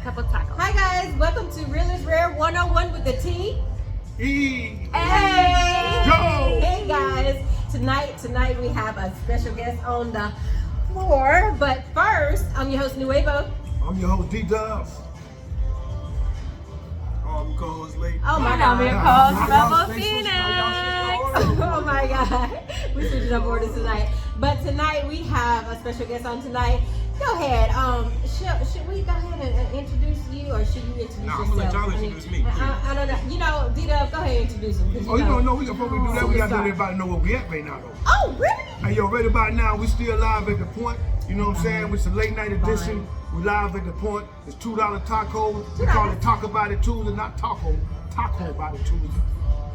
Couple tacos. Hi guys, welcome to Real is Rare 101 with the T.E.A. Hey! Go! Hey guys, tonight we have a special guest on the floor, but first, I'm your host Nwaebo. I'm your host DDub. I'm co-host Leek. Oh my I'm your god. co-host Rebel Phoenix. Oh my god. We switched up orders tonight. But tonight we have a special guest on tonight. Go ahead. Should we go ahead and introduce you, or should you introduce yourself? I'm gonna let y'all introduce me. I don't know. You know, DDub, go ahead and introduce him. Oh, you don't know we before we do that, we gotta let everybody know where we at right now though. Oh, really? Hey yo, right about now, we still live at the Point. You know what I'm saying? It's a late night edition. We live at the Point. It's $2 tacos. We call it Talk About It Tuesday, not Taco About It Tuesday.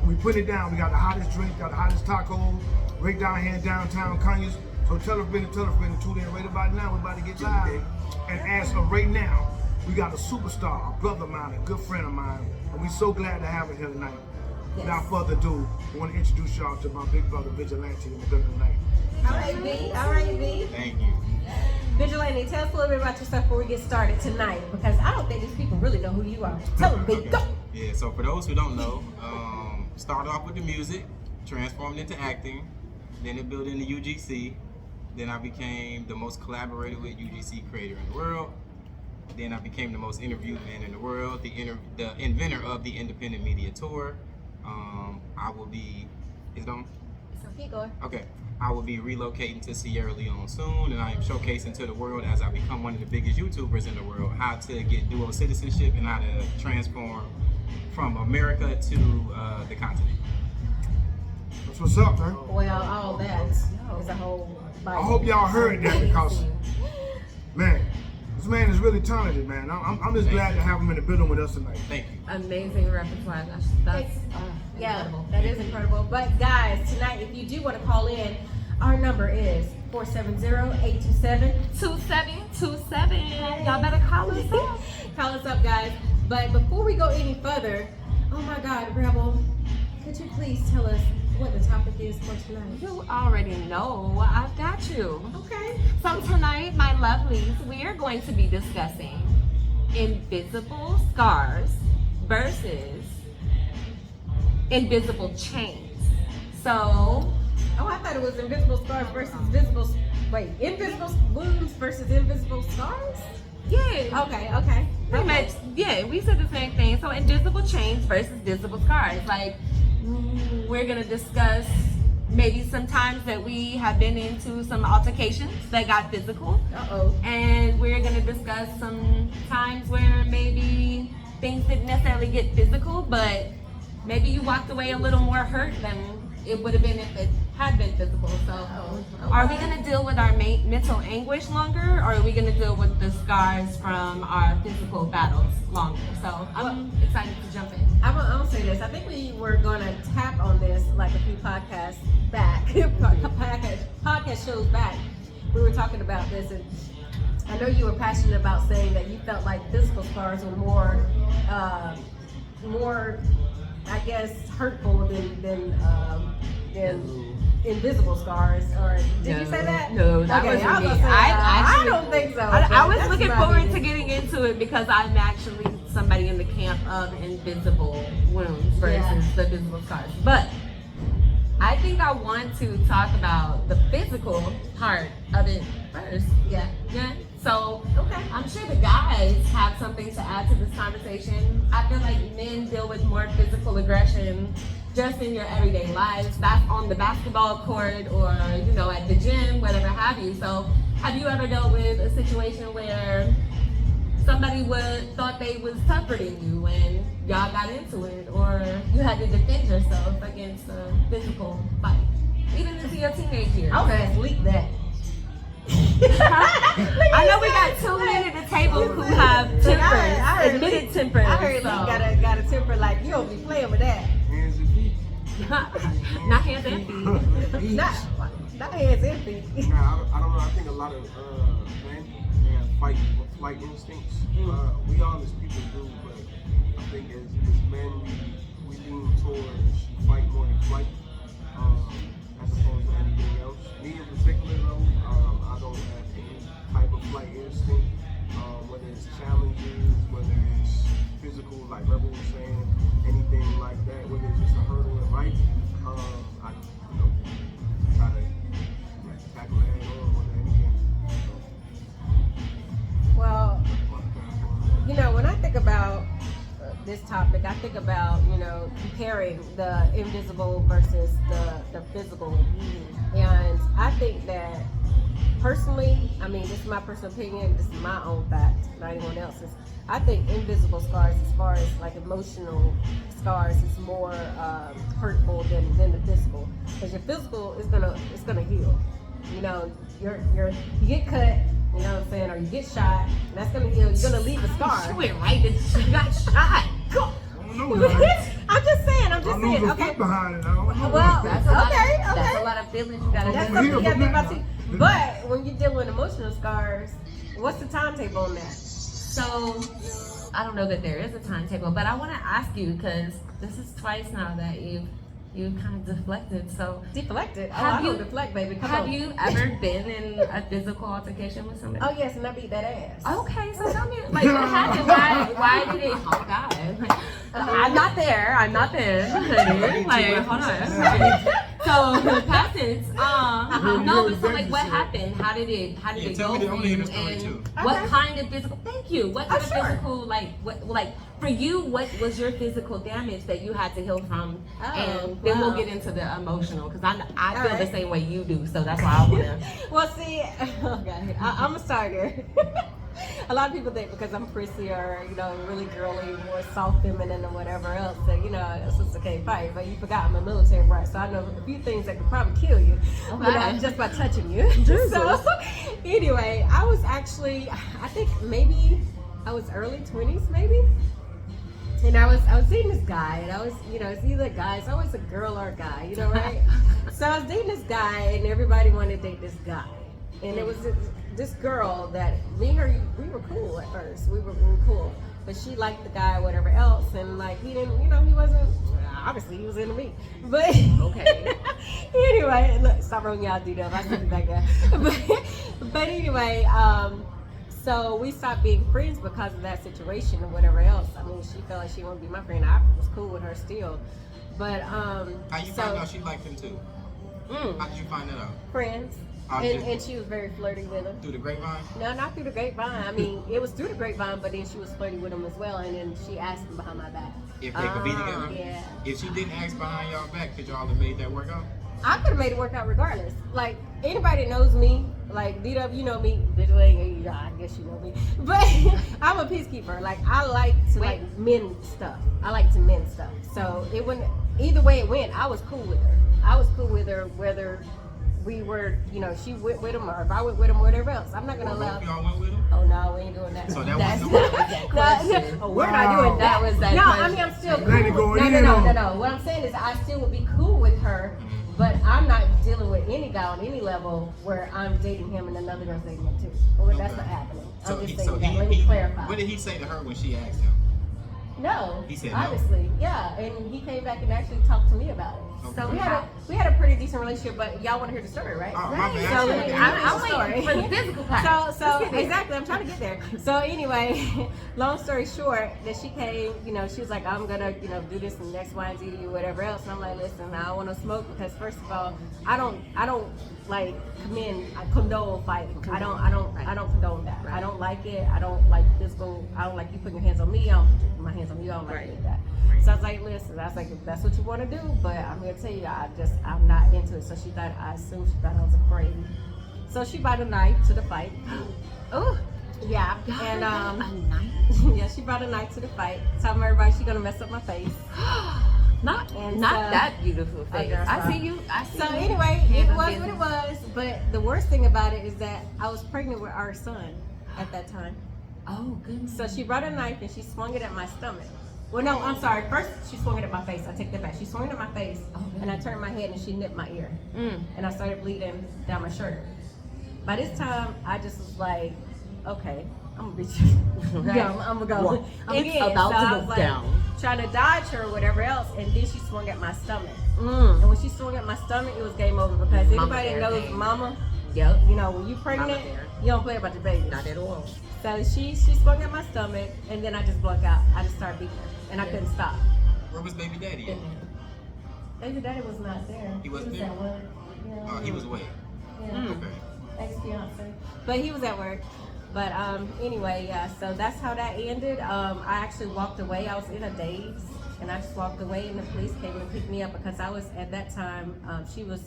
We put it down. We got the hottest drink, got the hottest tacos, right down here in downtown Conyers. So tell a friend, tune in right about now. We're about to get live. And as of right now, we got a superstar, a brother of mine, a good friend of mine, and we're so glad to have her here tonight. Yes. Without further ado, I want to introduce y'all to my big brother, Vigilante, in the building tonight. All right, V. All right, V. Thank you. Vigilante, tell us a little bit about yourself before we get started tonight, because I don't think these people really know who you are. Tell them, V. Go. Yeah, so for those who don't know, started off with the music, transformed into acting, then it built into UGC. Then I became the most collaborated with UGC creator in the world. Then I became the most interviewed man in the world, the inventor of the independent media tour. I will be, is it on? So keep going. Okay. I will be relocating to Sierra Leone soon, and I am showcasing to the world as I become one of the biggest YouTubers in the world how to get dual citizenship and how to transform from America to the continent. That's what's up, man. Well, all that is a whole. I hope y'all heard that because, man, this man is really talented, man. I'm just glad to have him in the building with us tonight. Thank you. Amazing repertoire. That's Yeah, incredible. that is incredible. But guys, tonight, if you do want to call in, our number is 470-827. 2727. Y'all better call us up. Call us up, guys. But before we go any further, oh my God, Rebel, could you please tell us what the topic is for tonight? You already know. I've got you. Okay. So tonight, my lovelies, we are going to be discussing invisible scars versus invisible chains. So, Oh, I thought it was invisible scars versus invisible wounds versus invisible scars? yeah. Okay. Pretty much, yeah, we said the same thing. So invisible chains versus visible scars. Like, we're gonna discuss maybe some times that we have been into some altercations that got physical. Uh-oh. And we're gonna discuss some times where maybe things didn't necessarily get physical, but maybe you walked away a little more hurt than it would have been if it had been physical. So, are we gonna deal with our mental anguish longer, or are we gonna deal with the scars from our physical battles longer? So, I'm excited to jump in. I'm gonna say this. I think we were gonna tap on this like a few podcasts back, podcast shows back. We were talking about this, and I know you were passionate about saying that you felt like physical scars were more, I guess, hurtful than invisible scars. Or did you say that? No, that Okay, wasn't I was me. gonna say, I actually- don't think so. I was That's looking my forward to business. getting into it because I'm actually somebody in the camp of invisible wounds versus the visible scars. But I think I want to talk about the physical part of it first. Yeah. Yeah. So Okay. I'm sure the guys have something to add to this conversation. I feel like men deal with more physical aggression just in your everyday lives. That's on the basketball court or, at the gym, whatever have you. So have you ever dealt with a situation where somebody thought they was tougher than you and y'all got into it, or you had to defend yourself against a physical fight, even into your teenage years? I was gonna ask Leek that. I know we got 2 men at the table who have tempers, admitted tempers. I heard so. Leek got a temper like you don't be playing with that. Hands and feet. Not hands and feet. Not hands and feet. Nah, I don't know. I think a lot of men have fight instincts. We all as people do, but I think as men we lean towards fight more than flight, as opposed to anything else. Me in particular, though, I don't have any type of flight instinct. Whether it's challenges, whether physical, like Rebel was saying, anything like that, whether it's just a hurdle in life, I try to tackle it head on more than anything. Well, when I think about this topic, I think about, comparing the invisible versus the physical. And I think that personally, this is my personal opinion, this is my own fact, not anyone else's. I think invisible scars, as far as like emotional scars, is more hurtful than the physical. Because your physical is gonna heal. You get cut, you know what I'm saying, or you get shot, and that's gonna heal. You're gonna leave a scar. She went right to she got shot. I'm just saying. Okay. Behind it. I don't know. Well, That's a lot of feelings you gotta That's do. something you gotta think about too. But when you're dealing with emotional scars, what's the timetable on that? So, I don't know that there is a timetable, but I want to ask you, because this is twice now that you kind of deflected. So, Deflected? Have I don't you- deflect, baby. Come have on. you ever been in a physical altercation with somebody? Oh yes, and I beat that ass. Okay, so tell me, like, what happened? Why did it? Oh God, I'm not there. honey. Like, hold on. So, past tense. No, but so, like, what happened? How did it tell go me, I for want to hear you? the story And too. what Okay. kind of physical? Thank you. What kind of sure. physical? Like for you? What was your physical damage that you had to heal from? Oh, And then we'll wow. get into the emotional, because I feel All the right. same way you do. So that's why I want to. Well, see, okay, I'm a starter. A lot of people think because I'm prissy or really girly, more soft, feminine, or whatever else, that it's just okay fight. But you forgot I'm a military brat, so I know a few things that could probably kill you, Okay. just by touching you. So anyway, I was actually, I think maybe I was early 20s, maybe. And I was dating this guy, and I was, it's either a guy, it's always a girl or a guy, right? So I was dating this guy, and everybody wanted to date this guy. And it was this girl that me and her, we were cool at first. We were cool. But she liked the guy or whatever else, and like he didn't, he wasn't, obviously he was into me. But Okay. anyway, look, stop rolling y'all DDub. I see you back there. But anyway, so we stopped being friends because of that situation and whatever else. She felt like she wanted to be my friend. I was cool with her still. But How you find out she liked him too? How did you find that out? friends. And she was very flirty with him. Through the grapevine? No, not through the grapevine. It was through the grapevine, but then she was flirty with him as well, and then she asked him behind my back. If they could be together? Yeah. If she didn't ask behind y'all back, could y'all have made that work out? I could have made it work out regardless. Like, anybody that knows me, like, DDub, you know me, Vigilante, I guess you know me, but I'm a peacekeeper. Like, I like to, mend stuff. I like to mend stuff. So, it wouldn't, either way it went, I was cool with her. I was cool with her, whether we were, she went with him, or if I went with him, or whatever else. I'm not going to allow. Both y'all went with him? Oh, no, we ain't doing that. So that That's was that question. No, we're not doing that. That was that No, question. I'm still cool. Lady going in No. on- What I'm saying is I still would be cool with her, but I'm not dealing with any guy on any level where I'm dating him and another girl's dating him too. Well, that's not happening. I'm just saying that. Let me clarify. What did he say to her when she asked him? No. He said no? Obviously, yeah. And he came back and actually talked to me about it. Okay. So we had a pretty decent relationship, but y'all want to hear the story, right? Oh, my bad. So I'm waiting for the physical part. So exactly, I'm trying to get there. So anyway, long story short, that she came, she was like, I'm gonna, do this and X, Y, and Z, whatever else. And I'm like, listen, I don't want to smoke because first of all, I don't like condone fighting. I don't condone that. I don't like it. I don't like physical. I don't like you putting your hands on me. I don't put my hands on you. I don't like any of that. So I was like, listen, I was like, if that's what you want to do, but I'm here to tell you, I'm not into it. So I assumed she thought I was afraid. So she brought a knife to the fight. Oh, Yeah, and and yeah, she brought a knife to the fight. Telling everybody she's gonna mess up my face. not And that beautiful face. girl, I stop. see you. So anyway, it was what it was. But the worst thing about it is that I was pregnant with our son at that time. Oh goodness. So she brought a knife and she swung it at my stomach. Well, no, I'm sorry. First, she swung it at my face. I take that back. She swung it at my face, and I turned my head and she nipped my ear, and I started bleeding down my shirt. By this time, I just was like, okay, I'm gonna beat you. Yeah, I'm gonna go. Well, I'm it's in. about So to I go was like, down. trying to dodge her or whatever else, and then she swung at my stomach. And when she swung at my stomach, it was game over because Mama anybody bear knows game. mama. Yep. When you pregnant, bear. You don't play about your baby. Not at all. So she swung at my stomach, and then I just broke out. I just started beating her, and I couldn't stop. Where was baby daddy at? Baby daddy was not there. He wasn't there? At work. Yeah. Oh, he was away. Yeah. Okay. Ex-fiance. But he was at work. But anyway, yeah, so that's how that ended. I actually walked away. I was in a daze, and I just walked away, and the police came and picked me up because I was, at that time, she was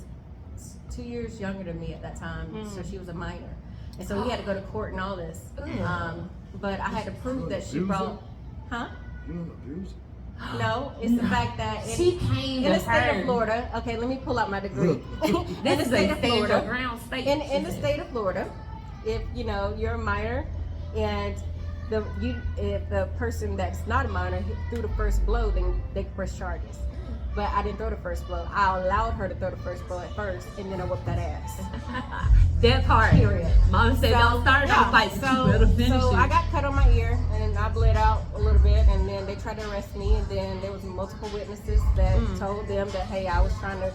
2 years younger than me at that time, so she was a minor. And so we had to go to court and all this. But I had to prove that she brought, huh? You don't abuse? No, it's the fact that She came in the to state her. of Florida, okay, let me pull out my degree. This is a stand your ground state. In the state of Florida, if you know you're a minor, and if the person that's not a minor threw the first blow, then they can press charges. But I didn't throw the first blow. I allowed her to throw the first blow at first, and then I whooped that ass. That part. Period. Mom said don't start no fight, but you better finish so it. I got cut on my ear, and I bled out a little bit, and then they tried to arrest me, and then there was multiple witnesses that told them that, hey, I was trying to,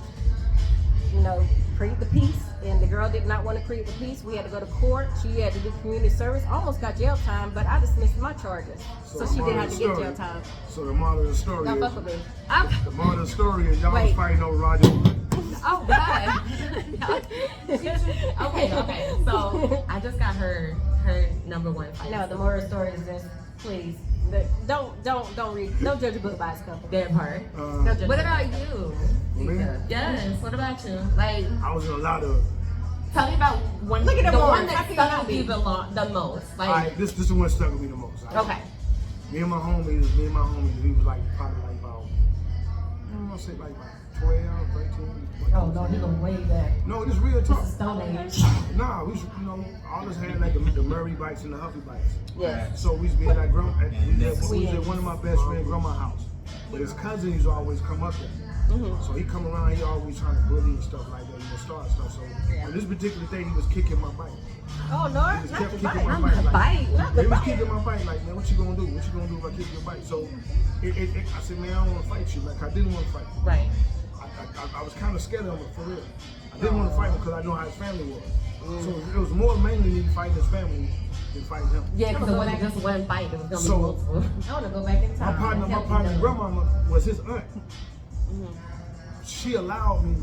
create the peace, and the girl did not want to create the peace. We had to go to court. She had to do community service. Almost got jail time, but I dismissed my charges, so she didn't have to get jail time. So the moral of the story Don't is, fuck with me. the moral of the story is y'all was Wait. fighting over Roger. Oh God. Okay. So I just got her number one fight. No, the moral of the story is this. Please, don't read. Don't judge a book by its cover. That part. Don't judge What a book. about you? Me? Yes. What about you? Like, I was in a lot of. tell me about one. Look at the them one ones. How that can you stuck not with you be? the most. Like, Alright, this is the one that stuck with me the most. okay. Me and my homies, we was like probably like about, I don't want to say like about 12, 13. Oh no, he going way back. No, this real talk. Stone Age. Nah, we all us had like the Murray bikes and the Huffy bikes. Yes. So we used to be at like we was at one of my best friend's grandma's house. But his cousin used to always come up there. So he come around, he always trying to bully and stuff like that, start stuff. So on this particular day, he was kicking my bike. Oh He Lord, just not kept the kicking my bike. bike. Bite. Not the He was bike. kicking my bike like, man, what you gonna do? What you gonna do if I kick your bike? So I said, man, I don't want to fight you. Like I didn't want to fight. Right. I was kind of scared of him for real. I didn't want to fight him because I know how his family was. So it was more mainly me fighting his family than fighting him. Yeah, because it wasn't just one fight. It was gonna So- be multiple. I want to go back in My time. partner's grandmama was his aunt. She allowed me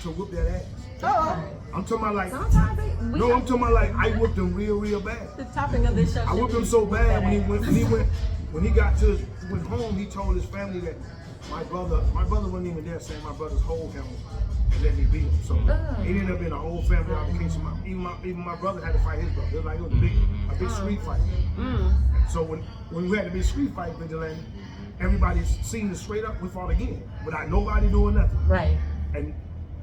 to whoop that ass. Oh, I'm talking about like, Sometimes no, I'm talking about like I whooped him real bad. the topic of this show. I whipped him so bad when he got went home, he told his family that my brother wasn't even there, saying my brother's whole family and let me beat him. So it ended up being a whole family altercation. Even my brother had to fight his brother. It was like it was a big street fight. So when we had a big street fight, Vigilante, everybody's seen it straight up, we fought again without nobody doing nothing. Right. And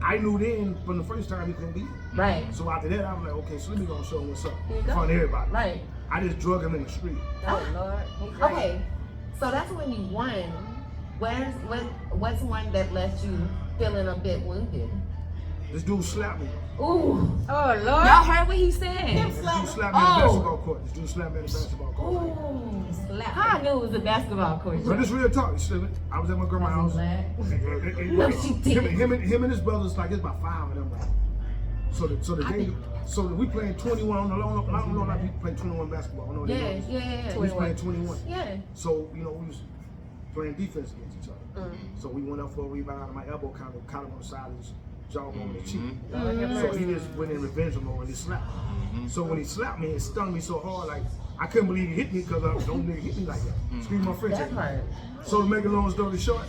I knew then from the first time he couldn't beat me. Right. So after that, I was like, okay, so let me go and show him what's up Here you in go. front of everybody. Right. I just drug him in the street. Oh Lord. He's great. Okay. So that's when you won. What's one that left you feeling a bit wounded? This dude slapped me. Ooh. Oh Lord. Y'all heard what he This said? dude slapped me at the Oh. basketball court. This dude slapped me at the basketball court. Ooh. Slap. How I knew it was a basketball court. But this real talk. I was at my grandma's house. No, she didn't. Him and his brothers, like, it's about 5 of them. Like. So we playing 21. I don't know a lot of people play 21 basketball. I know they know. Yeah. We was playing 21. Yeah. So, we was playing defense against each other. So we went up for a rebound, and my elbow kind of caught him on the side of his jawbone and the cheek. So he just went in revenge mode and he slapped me. So when he slapped me, it stung me so hard, like I couldn't believe he hit me because don't nigga hit me like that. Excuse my French. That part. So to make a long story short,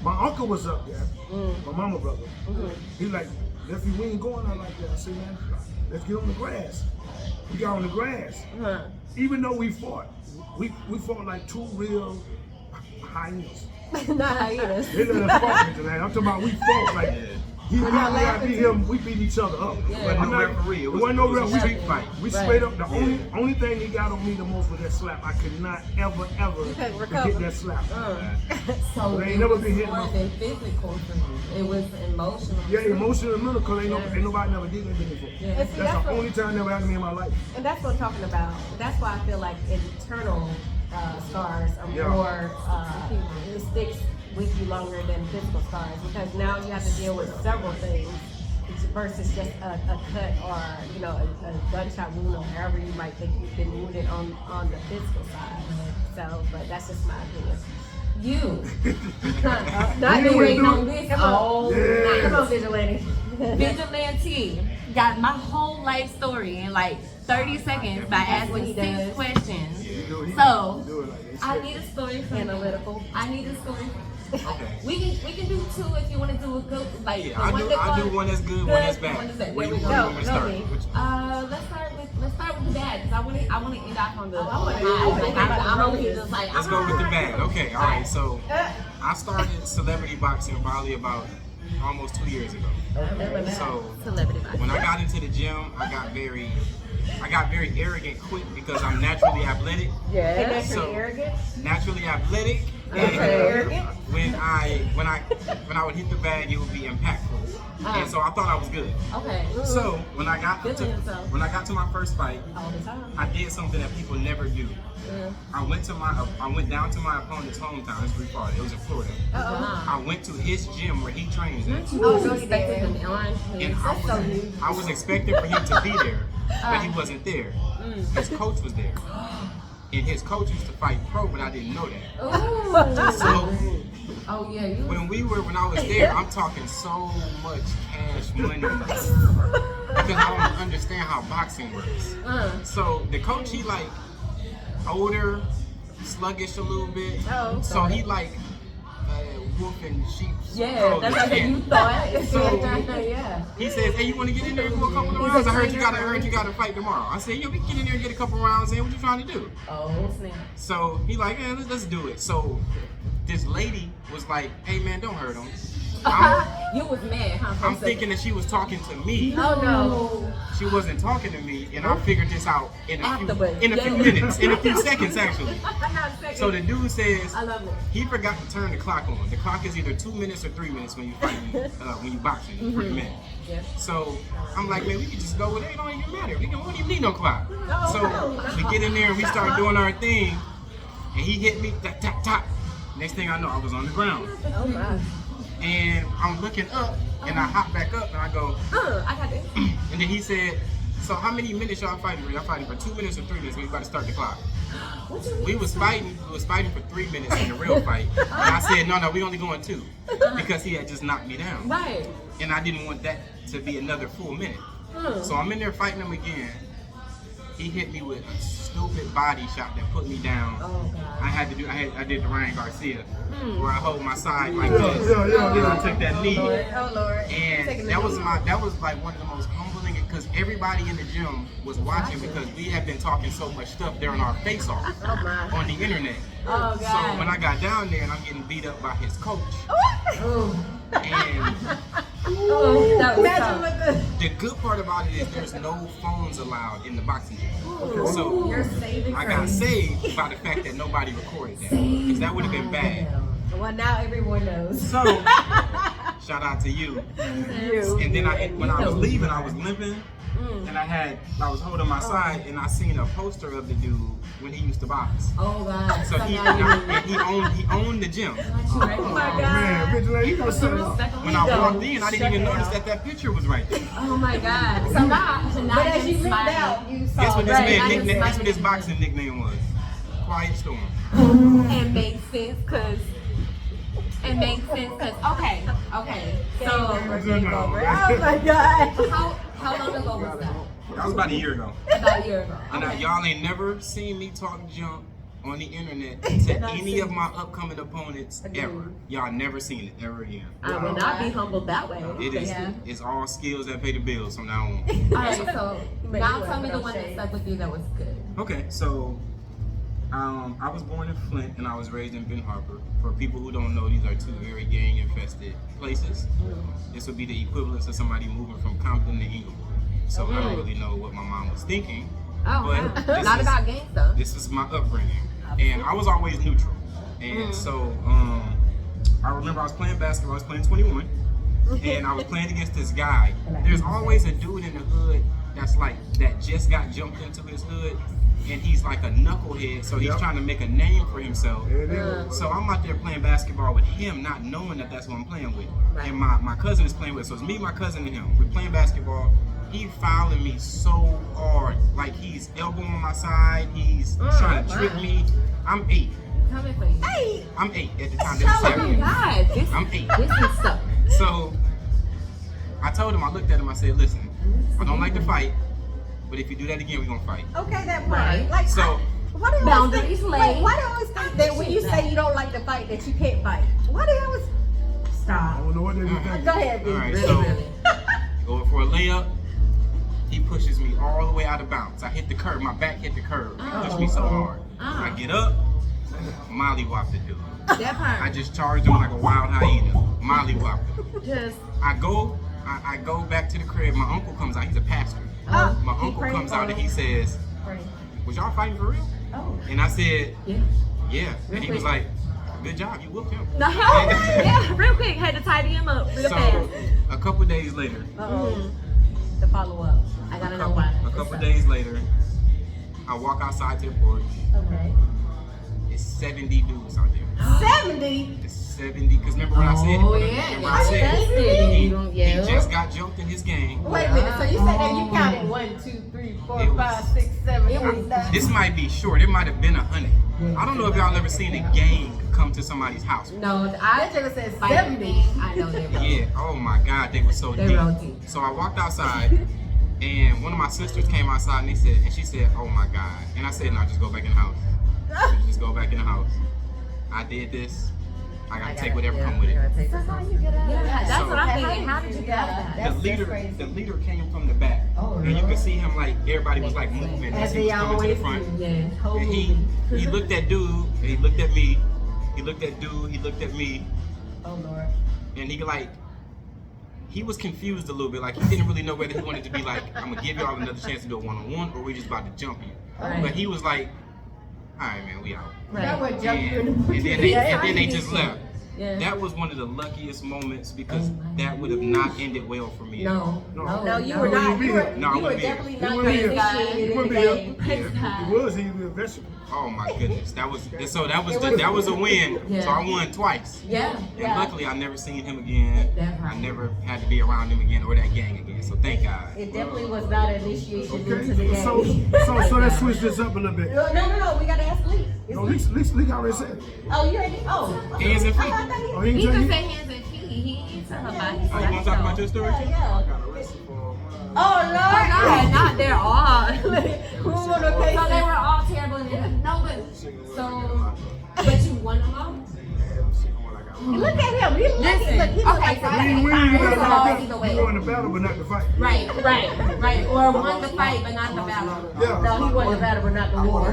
my uncle was up there, my mama brother. He like, nephew, we ain't going out like that. I said, man, let's get on the grass. We got on the grass. Even though we fought like 2 real hyenas. Not hyenas. They let us fight, man. I'm talking about we fought like he beat me, I beat him, we beat each other up. Wasn't no referee. It wasn't no referee. street fight. We straight up. The only thing he got on me the most was that slap. I could not ever couldn't recover. get that slap. So They ain't it never was been hit more no- than physical for you. It was emotional. Yeah, emotional and mental, because ain't nobody never did that before. And see, That's the what- only time that ever happened to me in my life. And that's what I'm talking about. That's why I feel like internal scars are Yeah. more, it sticks with you longer than physical scars, because now you have to deal with several things versus just a cut or a gunshot wound or however you might think you've been wounded on the physical side. So, but that's just my opinion. I've been waiting on this Come all night. Come on, Vigilante. Vigilante got my whole life story in like 30 seconds by asking 6 questions. So I need a story from Analytical. I need a story. Okay. We can do 2 if you want to do a good like. Yeah, I do one that's good, one that's bad. Where you want me to start? Let's start with the bad because I want to end off on the high. Let's go with the bad. Okay, all right. So I started celebrity boxing probably about almost 2 years ago. So Celebrity boxing. when I got into the gym, I got very arrogant quick because I'm naturally athletic. Yeah. So Arrogant. naturally athletic. Arrogant. When I would hit the bag, it would be impactful, and so I thought I was good. Okay. So when I got to my first fight, All the time. I did something that people never do. I went down to my opponent's hometown. It's pretty far. It was in Florida. I went to his gym where he trains at. Oh, so he did. And I was expecting for him to be there, but he wasn't there. His coach was there. And his coach used to fight pro, but I didn't know that. So when I was there, I'm talking so much cash money because I don't understand how boxing works. So the coach, he like older, sluggish a little bit. So he like wolf in sheep's Yeah, that's what you thought. So Yeah. he says, "Hey, you want to get in there and do a couple of rounds? I heard you got to fight tomorrow." I said, "Yo, we can get in there and get a couple rounds in. What you trying to do?" Oh snap. So he like, "Yeah, let's do it." So this lady was like, "Hey man, don't hurt him." You was mad, huh? I'm thinking that she was talking to me. Oh no. She wasn't talking to me, and I figured this out in a few Afterwards. minutes, in a few seconds actually. So the dude says I love it. he forgot to turn the clock on. The clock is either 2 minutes or 3 minutes when you fight, when you boxing for a minute. Yeah. So I'm like, man, we can just go with it. It don't even matter. We don't even need no clock. So we get in there and we start doing our thing, and he hit me, tap, tap, tap. Next thing I know, I was on the ground. Oh my. And I'm looking up, and I hop back up, and I go, I got this. and then he said, "So how many minutes y'all fighting for? Y'all fighting for 2 minutes or 3 minutes? We about to start the clock." We was fighting for 3 minutes in the real fight. And I said, no, we only going 2. Because he had just knocked me down. Right. And I didn't want that to be another full minute. So I'm in there fighting him again. He hit me with a stupid body shot that put me down. Oh God. I did the Ryan Garcia, where I hold my side like this. And I took that knee. Oh Lord. And that was like one of the most humbling, because everybody in the gym was watching because we had been talking so much stuff during our face-off on the internet. Oh God. So when I got down there and I'm getting beat up by his coach, and Imagine what the good part about it is there's no phones allowed in the boxing gym. So you're saving. I got saved by the fact that nobody recorded that, because that would have been bad. Well, now everyone knows. So shout out to you. And then when I was leaving, I was limping, and I was holding my side, and I seen a poster of the dude when he used to box. Oh God. So he owned the gym. Oh my God. Man, Vigilante, you was so. When I walked in, I didn't even notice that picture was right there. Oh my God. So now But as you looked out, you saw. Guess what this Right, guess what his boxing nickname was? Quiet Storm. It makes sense because okay. So Oh my God. how long ago was that? That was about a year ago. About a year ago. And Okay. y'all ain't never seen me talk junk on the internet to any of my upcoming opponents ever. Y'all never seen it ever again. I will not be humbled that way. It is. It's all skills that pay the bills from now on. Alright, so now tell me the one that stuck with you that was good. Okay, so I was born in Flint and I was raised in Ben Harbor. For people who don't know, these are 2 very gang-infested places. This would be the equivalent of somebody moving from Compton to Inglewood. So I don't really know what my mom was thinking. But this not is- about gangs though. This is my upbringing, and I was always neutral. And so I remember I was playing basketball. I was playing 21, and I was playing against this guy. There's always a dude in the hood that's like that just got jumped into his hood, and he's like a knucklehead, so he's trying to make a name for himself. There it is. So I'm out there playing basketball with him, not knowing that that's who I'm playing with. Right. And my cousin is playing with, so it's me, my cousin, and him. We're playing basketball. He fouling me so hard, like he's elbowing my side. He's trying to trick me. I'm 8. Coming for you. Hey, I'm 8 at the time. This is Oh my happening. God, this, I'm 8. this is stuff. So I told him, I looked at him, I said, listen, I don't like to fight, but if you do that again, we're gonna fight. okay, that part. Right. Like, So- why do you always Boundaries think, laid. why do you always think that when you say you don't like to fight, that you can't fight? Why do you always I stop? don't know what they be thinking. Go ahead, B. All right, Really, so really. going for a layup, he pushes me all the way out of bounds. I hit the curb, my back hit the curb. He pushed me so hard. I get up, mollywop the dude. That part. I just charged him like a wild hyena. Mollywop him. Just I go back to the crib. My uncle comes out. He's a pastor. Oh, My he uncle prayed comes for out and him. he says, "Was y'all fighting for real?" Oh. And I said, yeah. "Yeah." And he was like, "Good job, you whooped him." No, yeah, real quick, had to tidy him up real So fast. a couple days later, Uh-oh. The follow-up. I gotta know why. a couple days later, I walk outside to the porch. Okay. It's 70 dudes out there. 70? It's 70. Cause remember what I said? Oh yeah, Remember I said invested. he, You don't, yeah. he just got jumped in his game. Wait a minute. So you said that you counted 1, 2, 3, 4, It was- 5, 6, 7, 8, 9. This might be short. It might have been 100. I don't know if y'all ever seen a gang come to somebody's house. No, I I just said fight 70. I know they were. Yeah. Oh my God, they were so They deep. were deep. So I walked outside, and one of my sisters came outside, and she said, "Oh my God." And I said, "No, just go back in the house. Just go back in the house." I did this. I gotta take whatever come with it. So how you get out of Yeah, that? that's So- what I'm thinking. How did you get out of that? The leader came from the back, and you could see him like everybody was like moving As as he they was coming to the always front. do. Yeah. Whole And movie. he looked at dude, and he looked at me. He looked at dude, he looked at me, Oh Lord. and he was confused a little bit. Like he didn't really know whether he wanted to be like, "I'm gonna give y'all another chance to do a one-on-one," or we just about to jump you. Right. But he was like, "All right, man, we out." That Right. would jump you in the And then they just left. Yeah. That was one of the luckiest moments because Oh my that would have not ended well for me. No. No, you were not. You were, No, I you were wouldn't be here. definitely You not wouldn't be here. initiated You in the wouldn't be here. game. Praise God. It was, he would be a vegetable. Oh my goodness, that was a win. Yeah. So I won twice. Yeah. And Yeah. luckily, I never seen him again. That right. I never had to be around him again or that gang again. So thank God. It definitely was not an initiation into the Okay, game. so let's switch this up a little bit. No. We gotta ask Lee. Is No, Lee- Lee already said it. Oh, you already. Oh. Hands and feet. I thought Oh, he- he He didn't can tell say you? hands and feet. He ain't talking about Oh, you want to talk about your story? Yeah, I yeah. got arrested for Oh Oh Lord. God, not they're all. Who wanna pay? So they were all terrible. And no, but you won them all. Look at him. He Listen, look. He look okay, like so a- We ain't First of all, got either to way. You won the battle, but not the fight. Right. Or won the fight, but not the battle. Yeah. No, he wasn't battle, but not the war.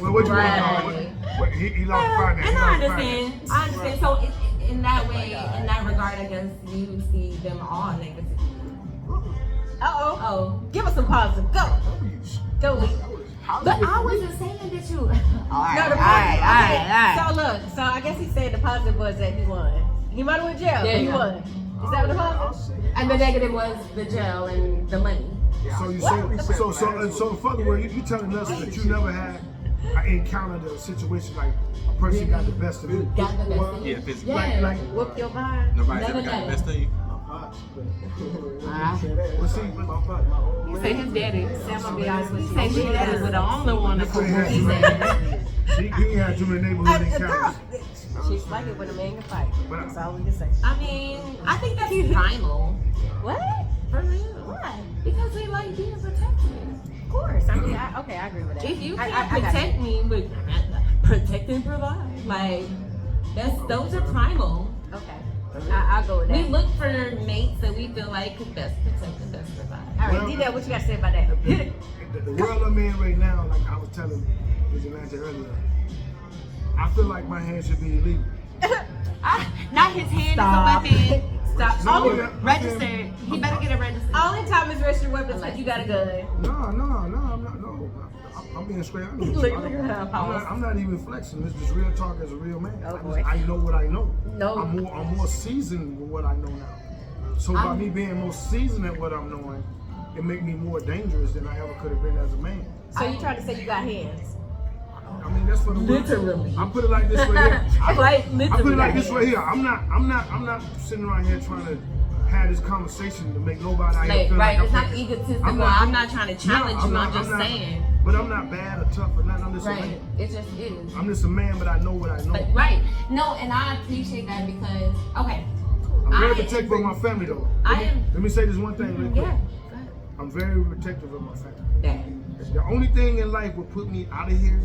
Well, what you Right. want? He lost the fight. And I understand. So in that way, in that regard, I guess you see them all negative. Uh-oh. Oh. Give us some positive. Go. Go, Lee. But I wasn't saying that you. No, the positive. Okay. So look, so I guess he said the positive was that he won. He might have went to jail, There but he you go. won. Is that what the positive? And the negative was the jail and the money. So you so furthermore, you telling us that you never had encountered a situation like a person got the best of you. Got the best of you. Yeah, physically. Yeah. Like Whoop your behind. Nobody's Never ever got done the it. best of you. Well, see, He said his daddy. Sam, I'll be honest with you. He said his daddy was the only one that could he he said. ain't had too many neighborhood encounters. She's like it when a man can fight. But That's all we can say. I mean, I think that's primal. What? For real. Why? Because they like being protected. Of course. I mean, I agree with that. If you I can't got protect me, but protect and provide. Like, those are primal. Okay. I'll go with that. We look for mates that we feel like could best protect and best provide. All right, D-Dub, what you got to say about that? Hit it. The world I'm in right now, like I was telling Vigilante earlier, I feel like my hand should be illegal. Not his hand Stop. is a weapon. Stop. No, Oh, yeah, registered. He better get it registered. Only time is registered weapons like you got a gun. No, I'm not. No, I'm being straight honest. with you. Look at her pause. I'm not even flexing. It's just real talk as a real man. Oh, boy. I know what I know. No. I'm more seasoned with what I know now. So by me being more seasoned at what I'm knowing, it make me more dangerous than I ever could have been as a man. So you trying to say you got hands? I mean, that's for the Literally. I put it like this right here. Like I literally. put it like this right here. I'm not sitting around here trying to have this conversation to make nobody out here Like, feel right, like it's not egotistical. I'm not trying to challenge you. I'm just saying. But I'm not bad or tough or nothing. I'm just a Right. man. It just is. I'm just a man, but I know what I know. But, right. No, and I appreciate that because okay. I'm very protective of my family, though. Let me say this one thing real quick. Yeah. I'm very protective of my family. Yeah. The only thing in life will put me out of here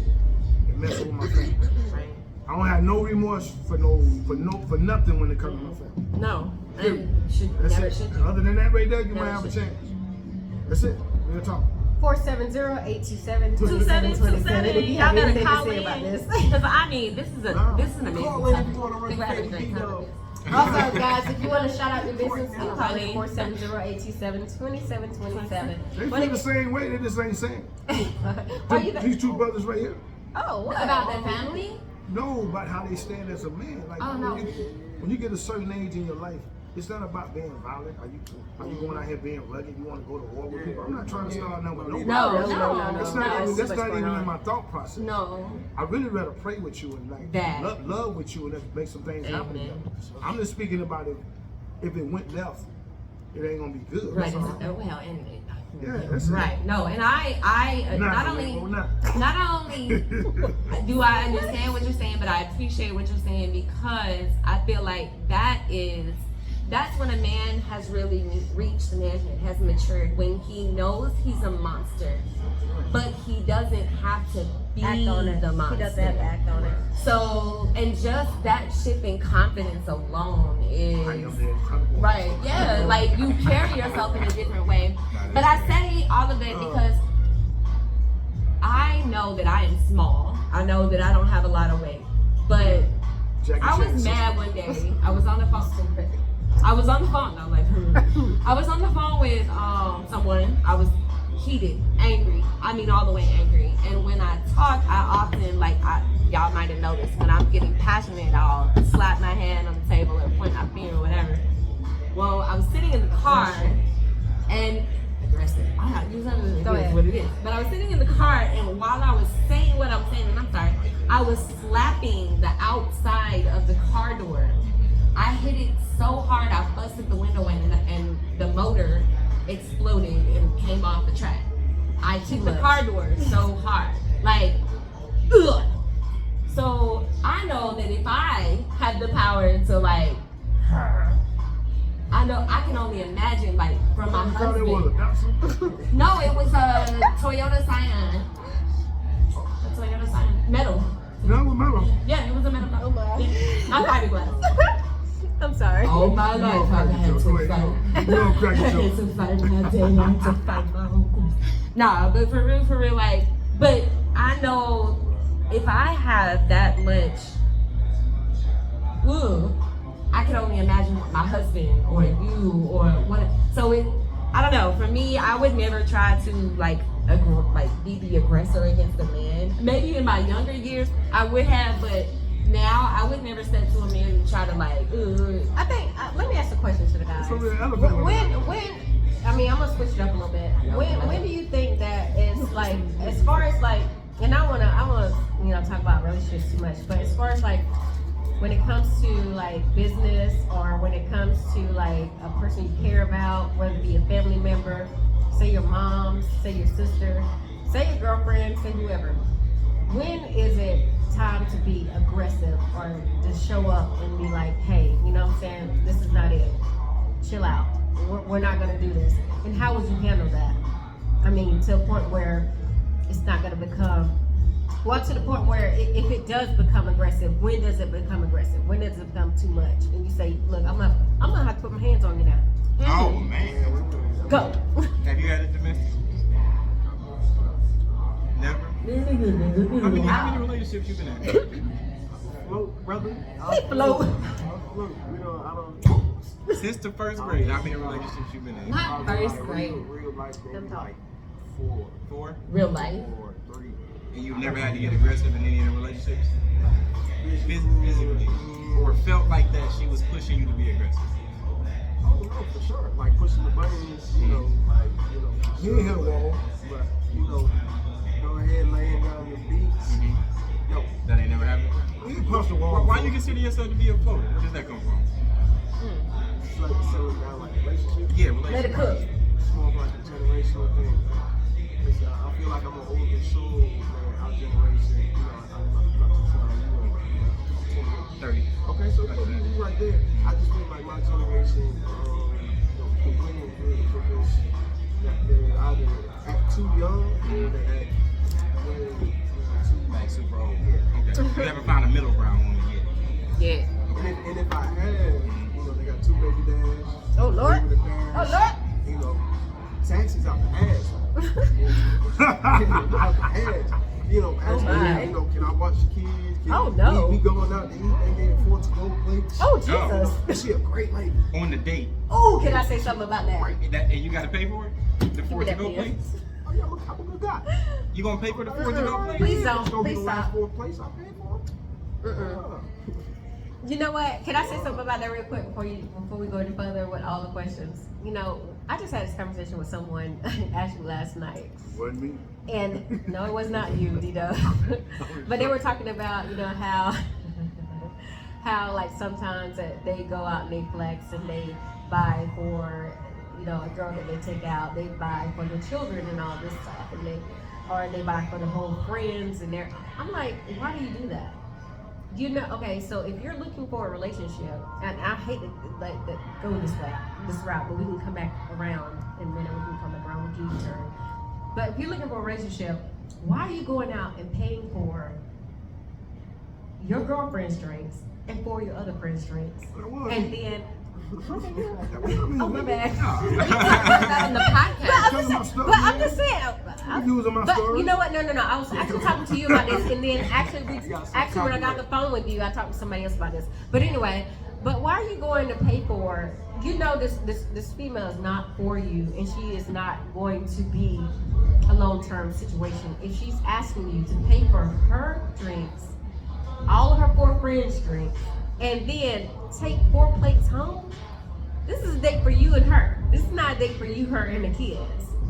and mess with my family. Right. I don't have no remorse for nothing when it comes to my family. No. And should That's never it. should you. Other than that right there, you Never might have a should. chance. That's it. Real talk. 470-827-2727. Y'all gotta call say in. about this. Because I mean, this is an amazing Call in if topic. you want to We're run having a the great time. Also, guys, if you want to shout out your business, you can call Call in in. 470-827-2727. They feel the same way. They just ain't saying. Why you These two brothers right here. Oh, what? About their family? Know about how they stand as a man. Like Oh, no. when you get a certain age in your life, it's not about being violent. Are you going out here being rugged? You want to go to war with people? I'm not trying to start nothing with nobody. No. That's no, not, it's that's too not much even going in my on. thought process. No. I really rather pray with you and like That. love with you and let's make some things happen Amen. together. I'm just speaking about if it went left, it ain't gonna be good. Right. That's all. Well, and Yeah, that's it. right. No, and I not only do I understand what you're saying, but I appreciate what you're saying because I feel like that's when a man has really reached manhood, has matured, when he knows he's a monster, but he doesn't have to be Act on it. the monster. He doesn't have to act on it. So, and just that shift in confidence alone is right. Yeah, like you carry yourself in a different way. But I say all of that because I know that I am small. I know that I don't have a lot of weight. But I was mad one day. I was on the phone. I was on the phone. I was like, I was on the phone with someone. I was heated, angry. I mean, all the way angry. And when I talk, I often y'all might have noticed when I'm getting passionate, I'll slap my hand on the table or point my finger or whatever. Well, I was sitting in the car and aggressive. I'm not using it. Go ahead. What it is. But I was sitting in the car, and while I was saying what I was saying, and I'm sorry, I was slapping the outside of the car door. I hit it so hard, I busted the window in, and the motor exploded and came off the track. I hit the car door so hard, like, ugh. So I know that if I had the power to like, I know I can only imagine like from my husband. No, it was a Toyota Scion. A Toyota Scion. Metal. No, metal. Yeah, it was a metal car. Oh my. Not fiberglass. I'm sorry. Oh my life, I had to fight. You don't crack I had yourself. to fight my day, I had to fight my uncles. Nah, but for real, like, but I know if I have that much, I can only imagine what my husband or you or what. So I don't know. For me, I would never try to like be the aggressor against a man. Maybe in my younger years, I would have, but now I would never step to a man and try to like. I think. Let me ask a question to the guys. When I mean, I'm gonna switch it up a little bit. When do you think that is like, as far as like, and I wanna talk about relationships too much, but as far as like when it comes to like business or when it comes to like a person you care about, whether it be a family member, say your mom, say your sister, say your girlfriend, say whoever. When is it time to be aggressive or just show up and be like, hey, you know what I'm saying? This is not it. Chill out. We're not gonna do this. And how would you handle that? I mean, to a point where it's not gonna become, well, to the point where if it does become aggressive, when does it become aggressive? When does it become too much? And you say, look, I'm gonna have to put my hands on you now. Oh man. Go. Have you had a domestic? Never? How many relationships you been in? Float, brother. Float. Look, I don't. Since the first grade, how many relationships you been in? Not first grade. Real life, maybe like Four? Real life. or 3. And you've never had to get aggressive in any of the relationships? Physically. Or felt like that she was pushing you to be aggressive? Oh no, for sure. Like pushing the buttons, you know, like He ain't hit a wall. but go ahead laying down your beats. Yo, That ain't never happened. He punched the wall. Why you consider yourself to be a floater? Where does that come from? it's like settling down like relationships. Yeah, Let it cook. It's more of like a generational thing. I feel like I'm an older soul than our generation. I'm not too sure how you are. 30. Okay, so you right there. I just feel like my generation, complaining because they're either act too young or they act way too Like super old. Okay. You haven't found a middle ground woman yet. Yeah. And if I had, they got 2 baby dads. Oh, Lord. With a parents, taxes out the ass. Out the ass. Ask my. me, can I watch the kids? Oh, no. We going out to eat, they get 4 to-go plates. Oh, Jesus. She a great lady. On the date. Oh, can I say something about that? And you got to pay for it? The 4 me to that go bill. plates? Oh yeah, I'm a good guy. You gonna pay for the 4 to go plates? Please It's don't. gonna be Please the last stop. 4 plates I paid for. You know what? Can I say something about that real quick before we go any further with all the questions? I just had this conversation with someone actually last night. Wasn't me. And no, it was not you, DDub. But they were talking about, how like sometimes that they go out and they flex and they buy for, a girl that they take out, they buy for the children and all this stuff, and they buy for the whole friends and I'm like, why do you do that? Okay, so if you're looking for a relationship, and I hate to go this route, but we can come back around in a minute, we can come back around with you turn. But if you're looking for a relationship, why are you going out and paying for your girlfriend's drinks and for your other friend's drinks? And then oh, my bad. Not in the podcast. But I'm just saying. You using my But story? you know what? No. I was actually talking to you about this, and then actually when I got on the phone with you, I talked to somebody else about this. But anyway, why are you going to pay for? This female is not for you, and she is not going to be a long-term situation. If she's asking you to pay for her drinks, all of her 4 friends' drinks, and then take 4 plates home, this is a date for you and her. This is not a date for you, her, and the kids.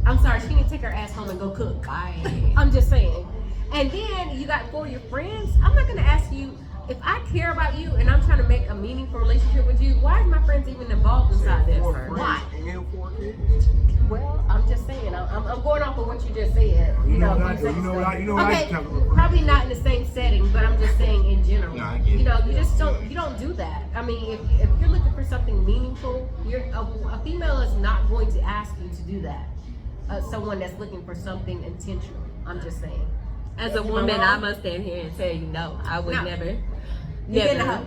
I'm sorry, she need to take her ass home and go cook. I'm just saying. And then you got 4 of your friends. I'm not gonna ask you, if I care about you and I'm trying to make a meaningful relationship with you, why is my friends even involved inside this? Why? And 4 kids. Well, I'm just saying, I'm going off of what you just said. You know what I do? You know what I Okay, tell them? probably not in the same setting, but I'm just saying in general. No, I get it. You don't do that. I mean, if you're looking for something meaningful, a female is not going to ask you to do that. Someone that's looking for something intentional. I'm just saying. As a woman, I must stand here and tell you no. I would No. never. You get Never. her.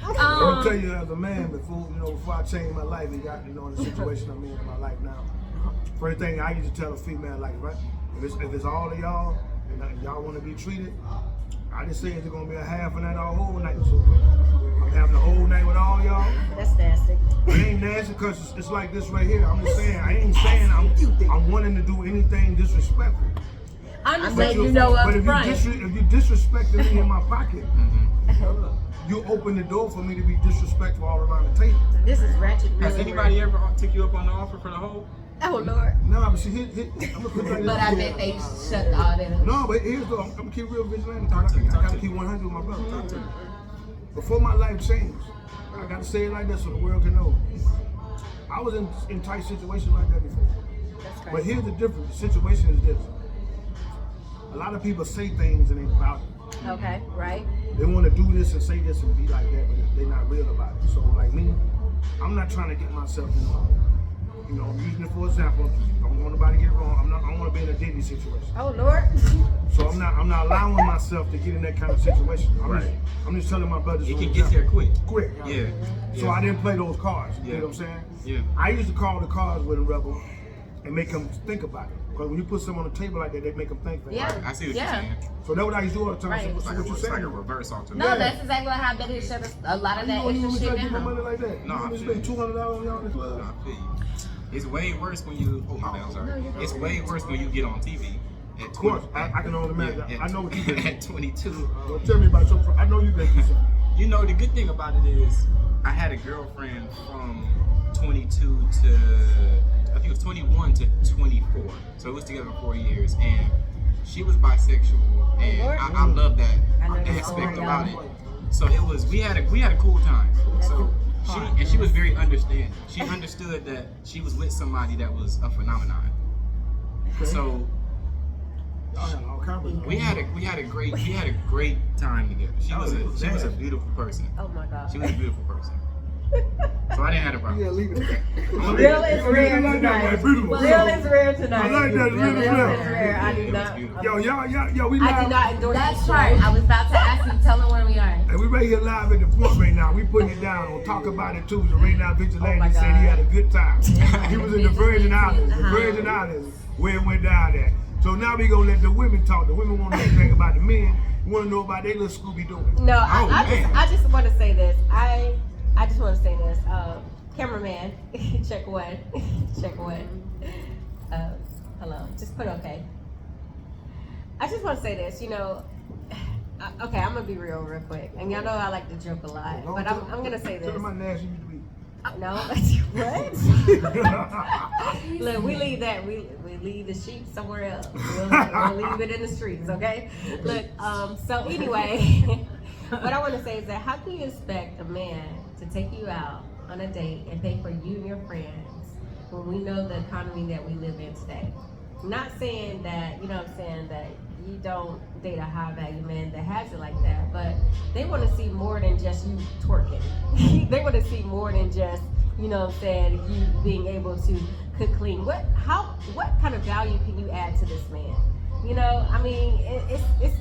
I'm gonna tell you as a man before I changed my life and got in the situation I'm in my life now. First thing I used to tell a female, like, right, if it's all of y'all and y'all want to be treated, I just say it's gonna be a half a night or a whole night. So I'm having the whole night with all y'all. That's nasty. It ain't nasty because it's like this right here. I'm just saying, I ain't saying I'm wanting to do anything disrespectful. I'm just But saying, you know up But if front. you disrespecting me in my pocket, you open the door for me to be disrespectful all around the table. this is ratchet. Has really anybody ever took you up on the offer for the whole? Oh Lord. No, but see, I'm gonna put it like this. But I bet they shut all that up. No, but here's the, I'm gonna keep real vigilante. Talk to me, I talk gotta to keep me. 100 with my brother. Talk to me. Before my life changed, I gotta say it like this so the world can know. I was in tight situations like that before. That's But crazy. here's the difference. The situation is this. A lot of people say things and ain't about it. Okay, right. They want to do this and say this and be like that, but they're not real about it. So like me, I'm not trying to get myself involved. I'm using it for example. Don't want nobody to get it wrong. I don't want to be in a Diddy situation. Oh Lord. So I'm not allowing myself to get in that kind of situation. I'm just telling my brothers. It can get there quick. quick. Yeah. So I didn't play those cards. You Yeah. know what I'm saying? Yeah. I used to call the cards with a rebel and make them think about it. Because when you put something on the table like that, they make them think. Yeah. I see what Yeah. you're saying. So that's what I used to do all the time. Right. So It's like, what you it's like a saying? reverse alternate. No, Yeah. that's exactly what happened. They shut us a lot of that You extra don't shit even my money down. like that. No, You I only feel spend $200 on y'all in the club. No, I feel you. It's way worse when you. Oh my bad, I'm sorry. It's way worse when you get on TV. At Of course, 20 I can only imagine. yeah, I know what you've been at 22. Don't tell me about your. I know you've been through something. You know, the good thing about it is I had a girlfriend from 22 to, I think it was 21 to 24. So it was together for 4 years, and she was bisexual, and I love that aspect about it. So it was, we had a cool time. So she was very understanding. She understood that she was with somebody that was a phenomenon. So we had a great time together. She was a beautiful person. Oh my gosh. She was a beautiful person. So I didn't have a problem. Yeah, leave it. Real is rare tonight. Real is rare tonight. I like that. Real is rare. I do not. Yo, y'all, we I live. do not endorse That's this right. show. I was about to ask you. Tell them where we are. And we right here live at the Point right now. We putting it down on Talk About It Tuesday. Right now, Vigilante my said God. he had a good time. He was in the Virgin Islands. The Uh-huh. Virgin Islands where it went down at. So now we gonna let the women talk. The women want to know anything about the men. We want to know about their little Scooby Doo. No, Oh, man. I just want to say this. I just want to say this. Cameraman, check one. Check one. Hello. Just put okay. I just want to say this. You know, okay, I'm gonna be real quick, and y'all know I like to joke a lot, but I'm gonna say this. Tell them how nasty you used to be. No, what? Look, we leave that. We leave the sheep somewhere else. We'll leave it in the streets, okay? Look, so anyway, what I want to say is that how can you expect a man to take you out on a date and pay for you and your friends when we know the economy that we live in today? Not saying that, you know what I'm saying, that you don't date a high value man that has it like that, but they want to see more than just you twerking. They want to see more than just, you know what I'm saying, you being able to cook clean. What kind of value can you add to this man? You know, I mean, it's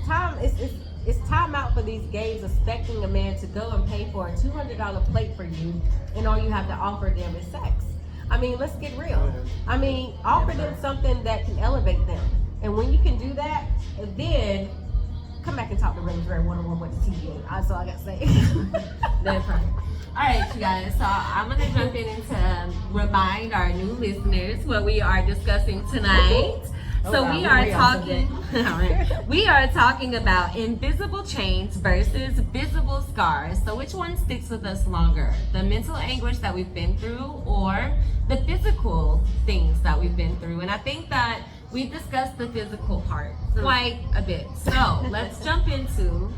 time out for these gays expecting a man to go and pay for a $200 plate for you, and all you have to offer them is sex. I mean, let's get real. I mean, offer them something that can elevate them. And when you can do that, then come back and talk to Rose Red 101 with the T.E.A. That's all I got to say. That's right. All right, you guys. So I'm gonna jump in and to remind our new listeners what we are discussing tonight. So we are talking. We are talking about invisible chains versus visible scars. So which one sticks with us longer? The mental anguish that we've been through, or the physical things that we've been through? And I think that we discussed the physical part quite a bit. So let's jump into,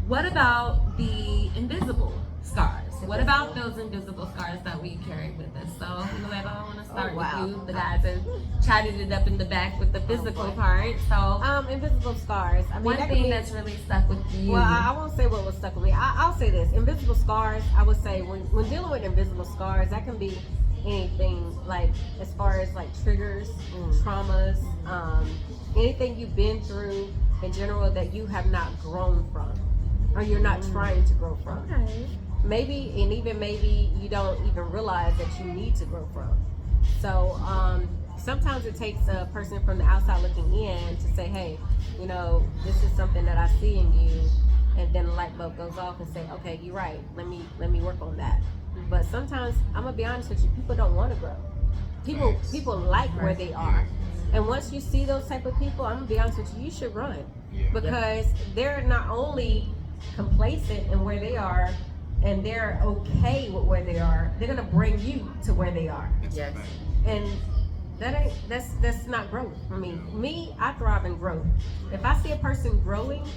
what about the invisible scars? What about those invisible scars that we carry with us? So, Nwaebo, I want to start with you. The guys have chatted it up in the back with the physical part. So, Invisible scars. I mean, one that could thing be- that's really stuck with you. Well, I won't say what was stuck with me. I'll say this. Invisible scars, I would say, when dealing with invisible scars, that can be anything, like as far as like triggers, traumas, anything you've been through in general that you have not grown from, or you're not trying to grow from. Okay. Maybe you don't even realize that you need to grow from. So sometimes it takes a person from the outside looking in to say, hey, you know, this is something that I see in you, and then the light bulb goes off and say, okay, you're right, let me work on that. But sometimes, I'm gonna be honest with you, people don't want to grow. People like where they are, and once you see those type of people, I'm gonna be honest with you, you should run. Yeah. Because they're not only complacent in where they are, and they're okay with where they are, they're gonna bring you to where they are. Yes. And that's not growth for me. Me, I thrive in growth. If I see a person growing,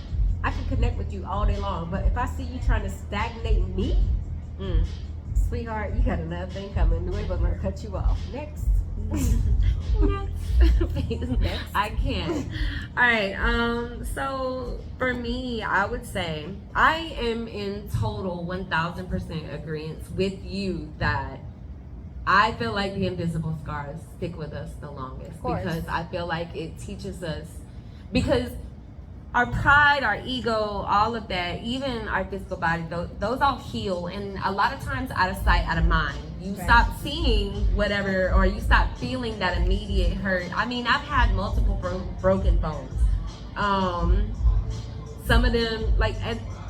I can connect with you all day long. But if I see you trying to stagnate me, sweetheart, you got another thing coming. Nwaebo's gonna cut you off. Next. Next. I can't. All right. So for me, I would say I am in total 1000% agreement with you that I feel like the invisible scars stick with us the longest, because I feel like it teaches us, because our pride, our ego, all of that, even our physical body, those all heal, and a lot of times out of sight, out of mind. You stop seeing whatever, or you stop feeling that immediate hurt. I mean, I've had multiple broken bones. Some of them, like,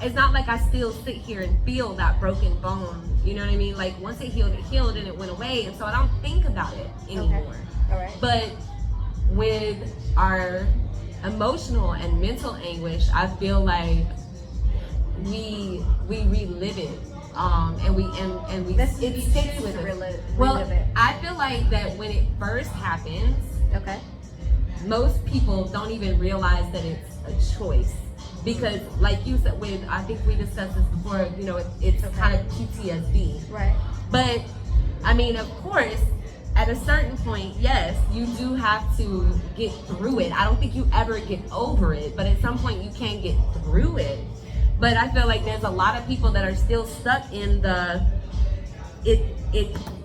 it's not like I still sit here and feel that broken bone. You know what I mean? Like, once it healed and it went away, and so I don't think about it anymore. All right. But with our emotional and mental anguish, I feel like we relive it and we it sticks with us. Well, relive it. I feel like that when it first happens, Okay. most people don't even realize that it's a choice. Because, like you said, I think we discussed this before, you know, it's kind of PTSD. Right. But, I mean, of course, at a certain point, yes, you do have to get through it. I don't think you ever get over it, but at some point you can get through it. But I feel like there's a lot of people that are still stuck in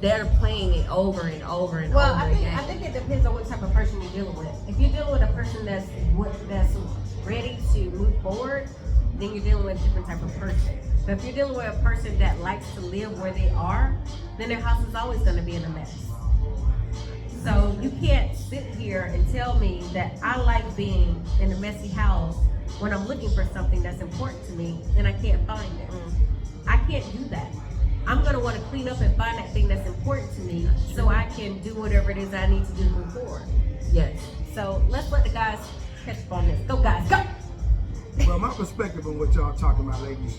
they're playing it over and over and Well, over I again. think it depends on what type of person you're dealing with. If you're dealing with a person that's ready to move forward, then you're dealing with a different type of person. But if you're dealing with a person that likes to live where they are, then their house is always going to be in a mess. So you can't sit here and tell me that I like being in a messy house when I'm looking for something that's important to me and I can't find it. I can't do that. I'm going to want to clean up and find that thing that's important to me so I can do whatever it is I need to do to move forward. Yes. So let's let the guys catch up on this. Go guys, go! Well, my perspective on what y'all talking about, ladies,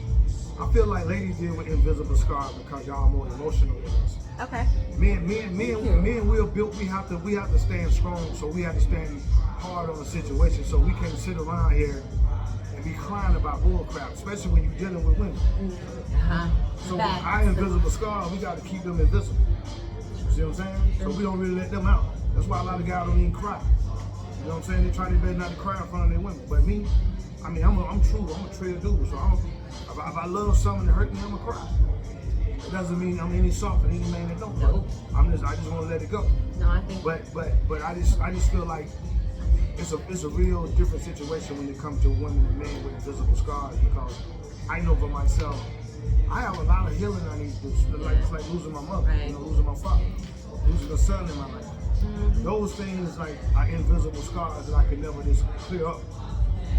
I feel like ladies deal with invisible scars because y'all more emotional than us. Okay. Men, we're built. We have to stand strong. So we have to stand hard on the situation. So we can't sit around here and be crying about bull crap, especially when you're dealing with women. So our invisible scars, we got to keep them invisible. See what I'm saying? So we don't really let them out. That's why a lot of guys don't even cry. You know what I'm saying? They try their best not to cry in front of their women. But me, I mean, I'm true. I'm a trail dude. So if I love something that hurt me, I'm gonna cry. It doesn't mean I'm any soft and any man that don't. Nope. I just want to let it go. No, I think. But I just feel like it's a real different situation when it comes to women and men with invisible scars, because I know for myself, I have a lot of healing I need to do. It's like losing my mother, Right. you know, losing my father, losing a son in my life. Those things like are invisible scars that I can never just clear up.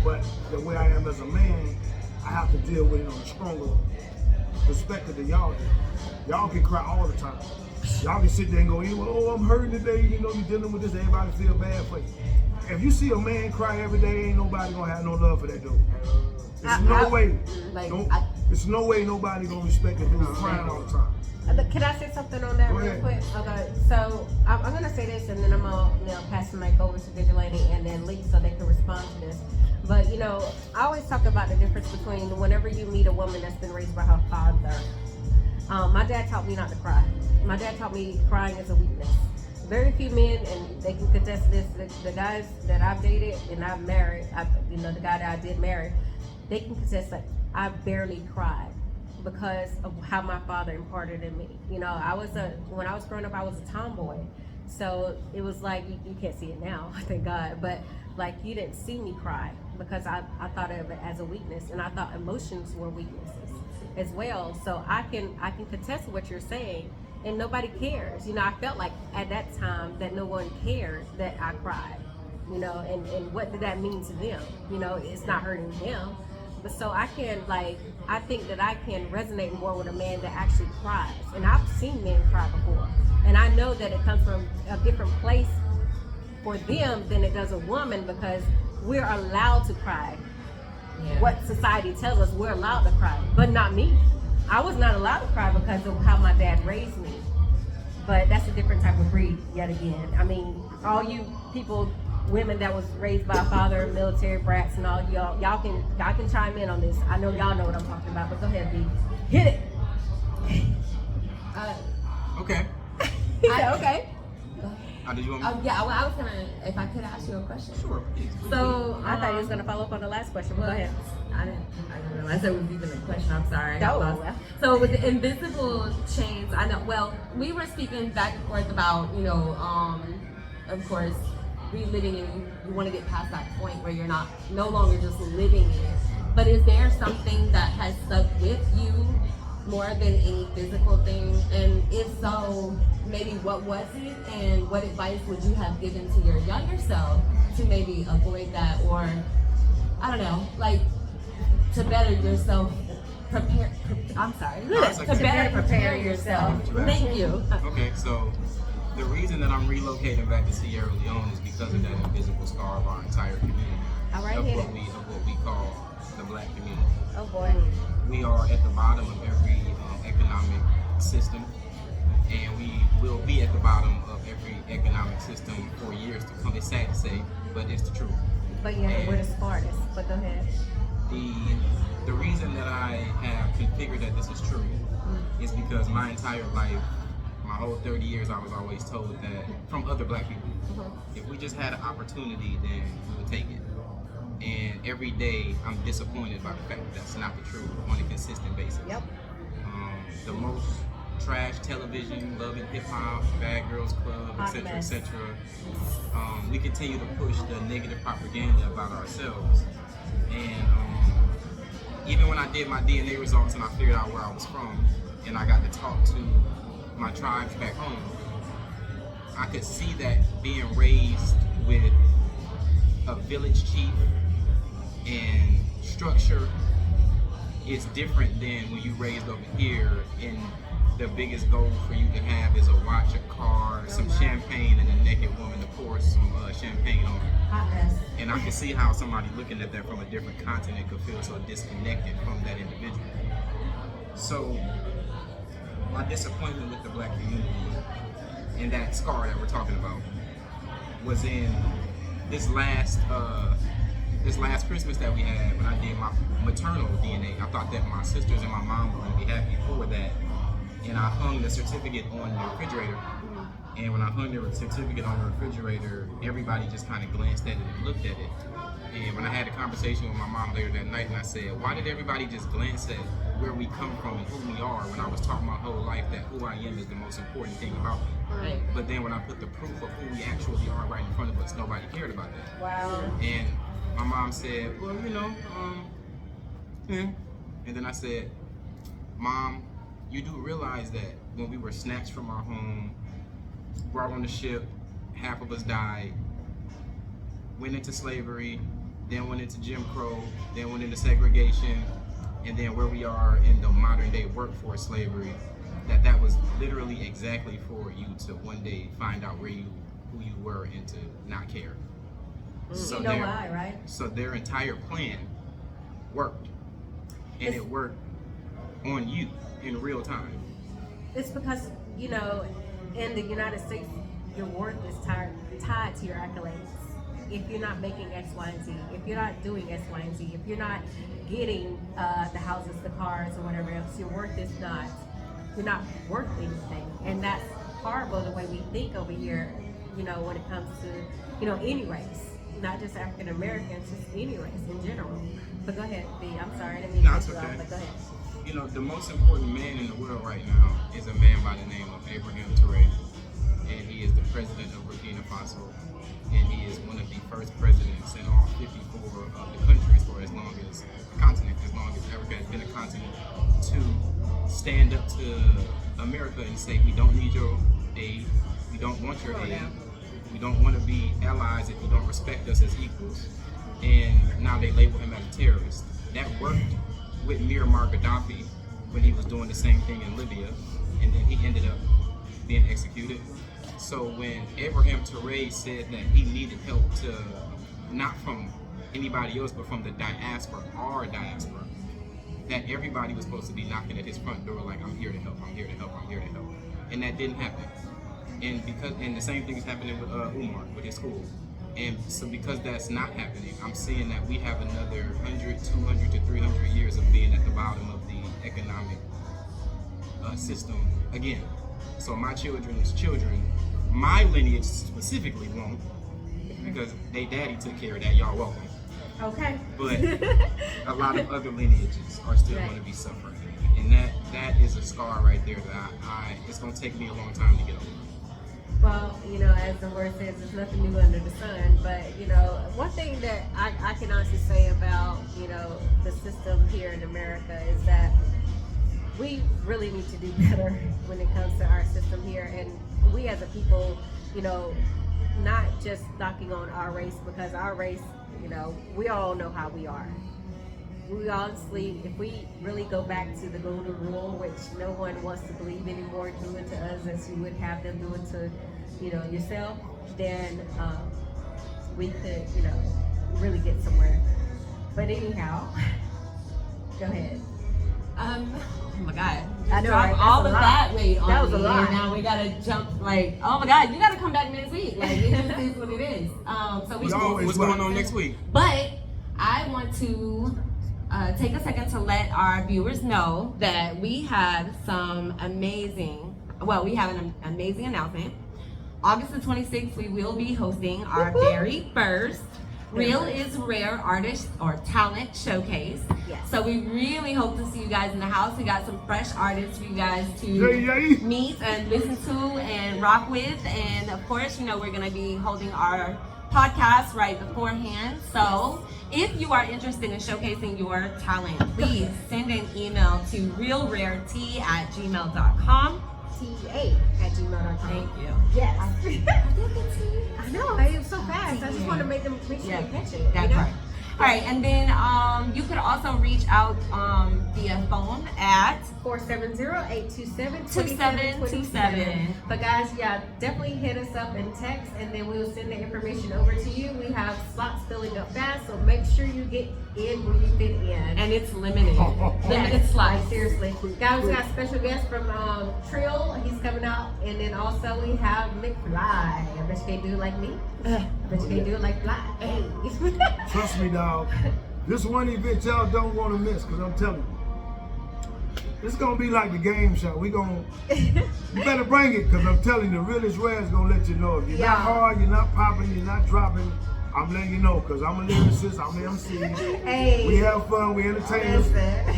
But the way I am as a man, I have to deal with it on a stronger perspective than y'all do. Y'all can cry all the time. Y'all can sit there and go, oh, I'm hurting today. You know, you're dealing with this. Everybody feel bad for you. If you see a man cry every day, ain't nobody gonna have no love for that dude. There's no way. There's no way nobody gonna respect a dude crying all the time. Can I say something on that Go real ahead. quick? Okay, so I'm gonna say this, and then I'm gonna pass the mic over to Vigilante and then Leek so they can respond to this. But you know, I always talk about the difference between whenever you meet a woman that's been raised by her father. My dad taught me not to cry. My dad taught me crying is a weakness. Very few men, and they can contest this, the guys that I've dated and I've married, the guy that I did marry, they can contest that I barely cried because of how my father imparted in me. You know, when I was growing up, I was a tomboy. So it was like, you can't see it now, thank God, but like you didn't see me cry because I thought of it as a weakness, and I thought emotions were weaknesses as well. So I can contest what you're saying, and nobody cares. You know, I felt like at that time that no one cared that I cried, you know, and what did that mean to them? You know, it's not hurting them. But so I think that I can resonate more with a man that actually cries. And I've seen men cry before. And I know that it comes from a different place for them than it does a woman, because we're allowed to cry. Yeah. What society tells us we're allowed to cry, but not me. I was not allowed to cry because of how my dad raised me. But that's a different type of breed yet again. I mean, all you people, women that was raised by a father, military brats and all, y'all can chime in on this. I know y'all know what I'm talking about, but go ahead, B. Hit it. Okay. He said, okay. Did you want me? Yeah, well, I was gonna, if I could ask you a question. Sure. So I thought you was gonna follow up on the last question, but go ahead. I didn't realize that was even a question. I'm sorry. I got No. lost. So with the invisible chains, I know. Well, we were speaking back and forth about, of course, reliving it. You want to get past that point where you're no longer just living it. But is there something that has stuck with you more than any physical thing? And if so, maybe what was it? And what advice would you have given to your younger self to maybe avoid that, or I don't know, like to better yourself, prepare yourself. Thank you. Okay, so the reason that I'm relocating back to Sierra Leone is because of that invisible scar of our entire community. All right, of hit what it. we call the Black community. Oh boy. We are at the bottom of every economic system, and we will be at the bottom of every economic system for years to come. It's sad to say, but it's the truth. But yeah, we're the smartest. But go ahead. The reason that I have configured that this is true is because my entire life, my whole 30 years, I was always told that from other black people, if we just had an opportunity, then we would take it. And every day, I'm disappointed by the fact that that's not the truth on a consistent basis. Yep. The most trash television, Love and Hip Hop, Bad Girls Club, etc., etc. We continue to push the negative propaganda about ourselves. And even when I did my DNA results and I figured out where I was from, and I got to talk to my tribes back home, I could see that being raised with a village chief and structure is different than when you raised over here, and the biggest goal for you to have is a watch, a car, some champagne, and a naked woman to pour some champagne on her. And I can see how somebody looking at that from a different continent could feel so disconnected from that individual. So my disappointment with the black community and that scar that we're talking about was in this last Christmas that we had when I did my maternal DNA. I thought that my sisters and my mom were going to be happy for that. And I hung the certificate on the refrigerator. And when I hung the certificate on the refrigerator, everybody just kind of glanced at it and looked at it. And when I had a conversation with my mom later that night, and I said, why did everybody just glance at where we come from and who we are, when I was taught my whole life that who I am is the most important thing about me? Right. But then when I put the proof of who we actually are right in front of us, nobody cared about that. Wow. And my mom said, well, yeah. And then I said, Mom, you do realize that when we were snatched from our home, brought on the ship, half of us died, went into slavery, then went into Jim Crow, then went into segregation, and then where we are in the modern day workforce slavery, that was literally exactly for you to one day find out who you were and to not care. So you know why, right? So their entire plan worked, and it worked on you in real time. It's because, in the United States, your worth is tied to your accolades. If you're not making X, Y, and Z, if you're not doing X, Y, and Z, if you're not getting the houses, the cars, or whatever else, your worth is not, you're not worth anything. And that's horrible the way we think over here, when it comes to, any race. Not just African Americans, just any race in general. But go ahead, B. I'm sorry, I didn't mean to cut you off, but go ahead. The most important man in the world right now is a man by the name of Abraham T.E.A. And he is the president of Burkina Faso. And he is one of the first presidents in all 54 of the countries for as long as Africa has been a continent, to stand up to America and say, we don't need your aid, we don't want your aid, we don't want to be allies if you don't respect us as equals. And now they label him as a terrorist. That worked with Muammar Gaddafi when he was doing the same thing in Libya, and then he ended up being executed. So when Abraham T.E.A. said that he needed help to, not from anybody else, but from the diaspora, our diaspora, that everybody was supposed to be knocking at his front door like, I'm here to help, I'm here to help, I'm here to help. And that didn't happen. And the same thing is happening with Umar, with his school. And so because that's not happening, I'm seeing that we have another 100, 200 to 300 years of being at the bottom of the economic system again. So my children's children, my lineage specifically won't, because they daddy took care of that, y'all welcome. Okay. But a lot of other lineages are still going to be suffering. And that is a scar right there that it's going to take me a long time to get over. Well, as the word says, there's nothing new under the sun. But, one thing that I can honestly say about, the system here in America is that we really need to do better when it comes to our system here. And we as a people, not just knocking on our race, because our race, we all know how we are. We honestly, if we really go back to the golden rule, which no one wants to believe anymore, do it to us as you would have them do it to, yourself, then we could, really get somewhere. But anyhow, go ahead. Oh my God. I know, Drop right? all That's of a lot. that weight on That was a me, lot. and now we gotta jump like, oh my God, you gotta come back next week. Like, it just is what it is. So we What's going on next week? But I want to take a second to let our viewers know that we have an amazing announcement. August the 26th, we will be hosting our very first Real is Rare Artist or Talent Showcase. Yes. So we really hope to see you guys in the house. We got some fresh artists for you guys to meet and listen to and rock with. And of course, you know, we're gonna be holding our podcast right beforehand. So if you are interested in showcasing your talent, please send an email to realrarety@gmail.com. T.E.A. Thank you. Yes. I did the T. I know, it was so fast. I just want to make sure they catch it. That's right. All right, and then you could also reach out via phone at 470-827-2727. But guys, yeah, definitely hit us up and text, and then we will send the information over to you. We have slots filling up fast, so make sure you get in where you fit in. And it's limited. Limited slots. Like, seriously. Guys, we got a special guest from Trill. He's coming out. And then also we have McFly. I bet you can't do it like me. I bet you can't do it like Fly. Hey. Trust me, dog. This one event y'all don't want to miss, because I'm telling you. It's going to be like the game show. You better bring it, because I'm telling you, the realest rare is going to let you know. If you're not hard, you're not popping, you're not dropping, I'm letting you know, because I'm a lyricist, I'm an MC. Hey. We have fun, we entertainers.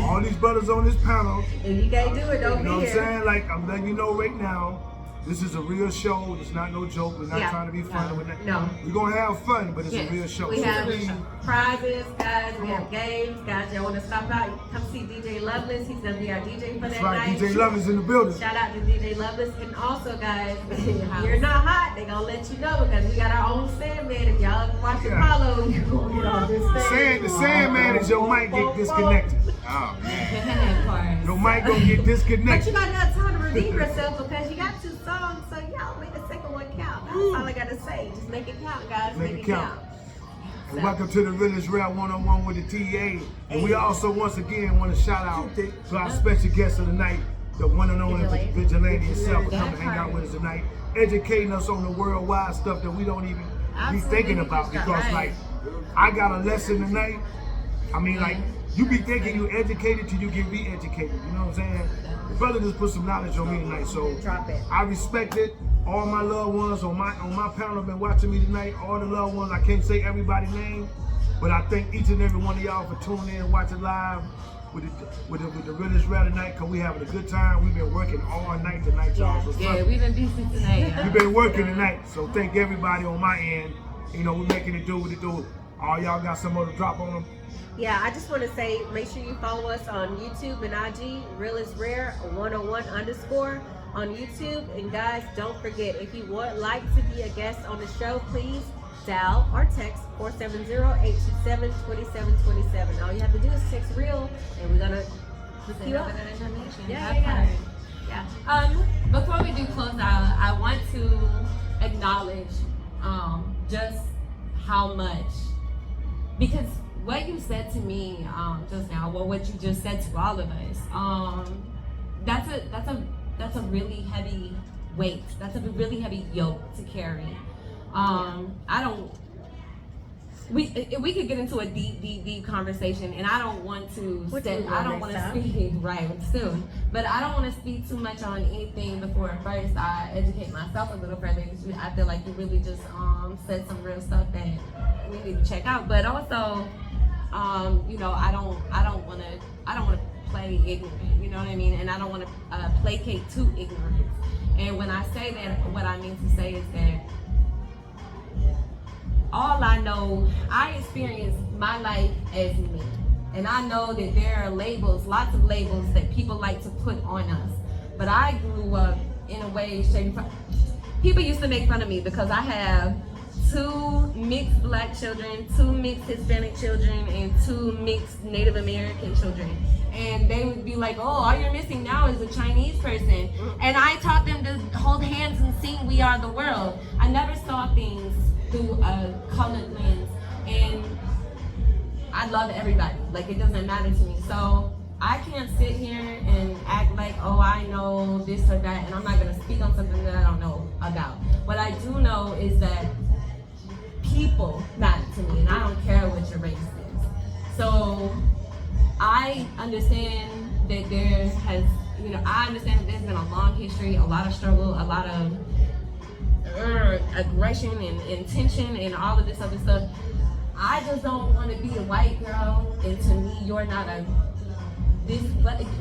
All these brothers on this panel. If you can't do it, don't You know be what I'm saying? Like, I'm letting you know right now, this is a real show. It's not no joke. We're not trying to be funny. No. We're going to have fun, but it's a real show. We So have please, prizes, guys. We have games. Guys, y'all want to stop out, come see DJ Loveless. He's going to be our DJ for that's that right, night. DJ Love is in the building. Shout out to DJ Loveless. And also, guys, if you're not hot, they're going to let you know, because we got our own Sandman. If y'all watch Apollo, you're going to get on this thing. The Sandman is your mic get disconnected. Oh man. Your mic gonna get But you disconnected. got enough time to redeem yourself, because you got 2 songs, so y'all make the second one count. That's all I gotta say. Just make it count, guys. Make it count. And welcome to the Realest Rare One-on-One with the T.E.A. And we also once again want to shout out to our special guest of the night, the one and only Vigilante himself, for coming to hang out with us tonight, educating us on the worldwide stuff that we don't even be thinking about. Because like, I got a lesson tonight. I mean, like, you be thinking you educated till you get re-educated. You know what I'm saying? The brother just put some knowledge on me tonight, so I respect it. All my loved ones on my panel have been watching me tonight. All the loved ones, I can't say everybody's name, but I thank each and every one of y'all for tuning in and watching live with the Realest Rare tonight, because we having a good time. We've been working all night tonight, y'all. So We've been busy tonight. we've been working tonight, so thank everybody on my end. You know, we're making it do what it do. All y'all got some more to drop on them? Yeah, I just want to say, make sure you follow us on YouTube and IG, Real is Rare 101_ on YouTube. And guys, don't forget, if you would like to be a guest on the show, please dial or text 470-827-2727. All you have to do is text Real, and we're gonna hook you up. Yeah. Before we do close out, I want to acknowledge just how much, because what you said to me just now, well, what you just said to all of us, that's a really heavy weight. That's a really heavy yoke to carry. We could get into a deep conversation, and I don't want to speak right soon, but I don't want to speak too much on anything before first I educate myself a little further, because I feel like you really just said some real stuff that we need to check out. But also, you know, I don't want to play ignorant, you know what I mean, and I don't want to placate to ignorance. And when I say that, what I mean to say is that all I know, I experienced my life as me. And I know that there are labels, lots of labels that people like to put on us. But I grew up in a way, people used to make fun of me because I have 2 mixed black children, 2 mixed Hispanic children, and 2 mixed Native American children. And they would be like, oh, all you're missing now is a Chinese person. And I taught them to hold hands and sing We Are the World. I never saw things through a colored lens, and I love everybody. Like, it doesn't matter to me. So I can't sit here and act like, oh, I know this or that, and I'm not gonna speak on something that I don't know about. What I do know is that people matter to me, and I don't care what your race is. So I understand that there has, I understand that there's been a long history, a lot of struggle, a lot of aggression and intention and all of this other stuff. I just don't want to be a white girl, and to me, you're not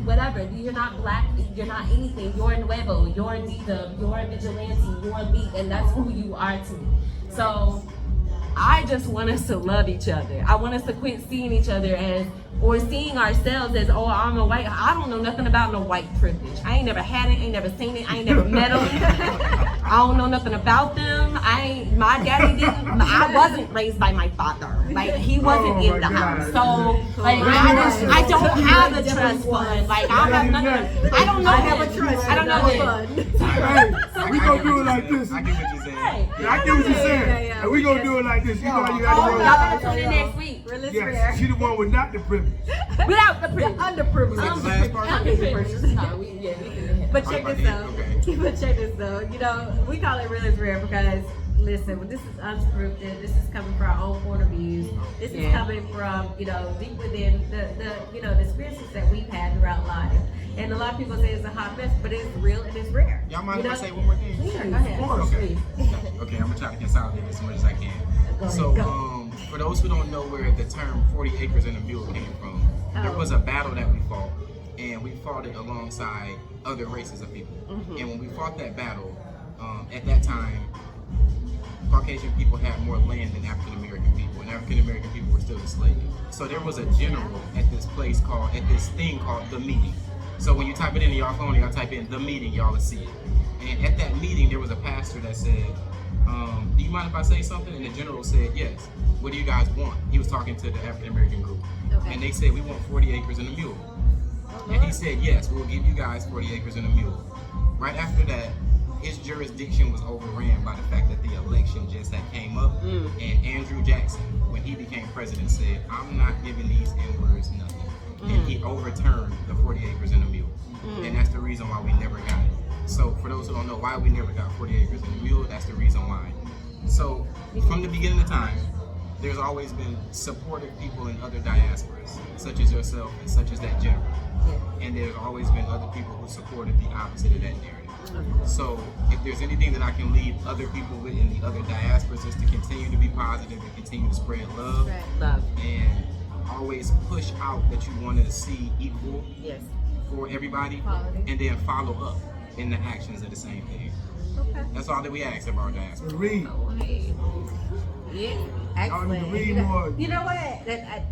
whatever. You're not black, you're not anything. You're Nwaebo, you're DDub, you're Vigilante, you're Leek, and that's who you are to me. So I just want us to love each other. I want us to quit seeing each other as, or seeing ourselves as, oh, I'm a white. I don't know nothing about no white privilege. I ain't never had it, ain't never seen it, I ain't never met them. I don't know nothing about them. My daddy didn't, I wasn't raised by my father. Like, he wasn't in the house. So, like, I don't have a trust fund. Like, I don't have nothing. I don't know. I have a trust. I don't know fund. Hey, we gonna do it like this. I get what you're saying. I get what you're saying. And we gonna do it like this. You know how you Y'all got gonna tune in next week. Realist Yes, rare. she the one with not the privilege. Without the privilege. Underprivileged. No, we can hit. But check this out. Okay. But check this though. We call it real is rare because listen, this is unscripted. This is coming from our own point of views. This is coming from deep within the experiences that we've had throughout life. And a lot of people say it's a hot mess, but it's real and it's rare. Y'all mind if I say one more thing? Sure, go ahead. Okay. Okay, I'm gonna try to consolidate as much as I can. So, for those who don't know where the term 40 acres and a mule came from, there was a battle that we fought, and we fought it alongside other races of people. And when we fought that battle, at that time, Caucasian people had more land than African American people, and African American people were still enslaved. So there was a general at this thing called the meeting. So when you type it into your phone, y'all type in the meeting, y'all will see it. And at that meeting, there was a pastor that said, do you mind if I say something? And the general said, yes. What do you guys want? He was talking to the African American group. Okay. And they said, we want 40 acres and a mule. And he said, yes, we'll give you guys 40 acres and a mule. Right after that, his jurisdiction was overran by the fact that the election just had came up. And Andrew Jackson, when he became president, said, I'm not giving these N-words nothing. And he overturned the 40 acres and a mule. And that's the reason why we never got it. So for those who don't know why we never got 40 acres and a mule, that's the reason why. So from the beginning of time, there's always been supportive people in other diasporas, such as yourself and such as that general. And there's always been other people who supported the opposite of that narrative. So if there's anything that I can leave other people with in the other diasporas is to continue to be positive and continue to spread love. And always push out that you want to see equal for everybody, and then follow up in the actions of the same thing. That's all that we ask of our diaspora. Read. Yeah, Y'all need to excellent. read more. You know what? I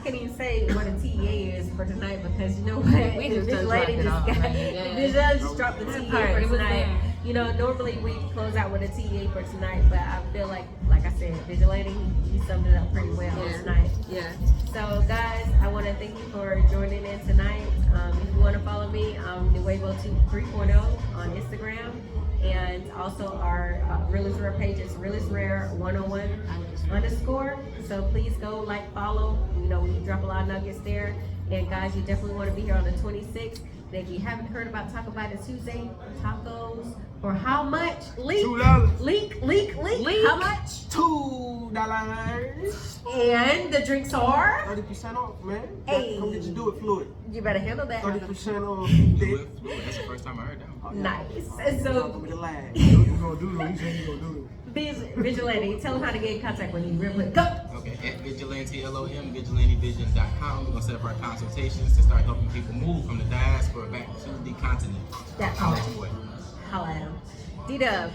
can't even say what a T.E.A. is for tonight because you know what? We just This dropped lady it just off, got, right? Yeah. this just dropped the T.E.A. for It was tonight. there. Normally we close out with a T.E.A. for tonight, but I feel like I said, Vigilante, he summed it up pretty well tonight. Yeah. So guys, I want to thank you for joining in tonight. If you want to follow me, I'm Nwaebo 3.0 on Instagram, and also our Realist Rare page is Realist Rare 101_. So please go follow. We drop a lot of nuggets there. And guys, you definitely want to be here on the 26th. And if you haven't heard about Taco Bite Tuesday, tacos for how much? Leek. $2. Leek. How much? $2. And the drinks are? 30% off, man. Hey. Come get your do it fluid. You better handle that. 30% off. That's the first time I heard that one. Nice. And so, Come to the lab. You gonna do it. He said he gonna do Vigilante, tell them how to get in contact with you real quick. Go. Okay, at Vigilante LOM, vigilantevision.com. We're gonna set up our consultations to start helping people move from the diaspora back to the continent. That's Holla right. at your boy. Holla at him. DDub.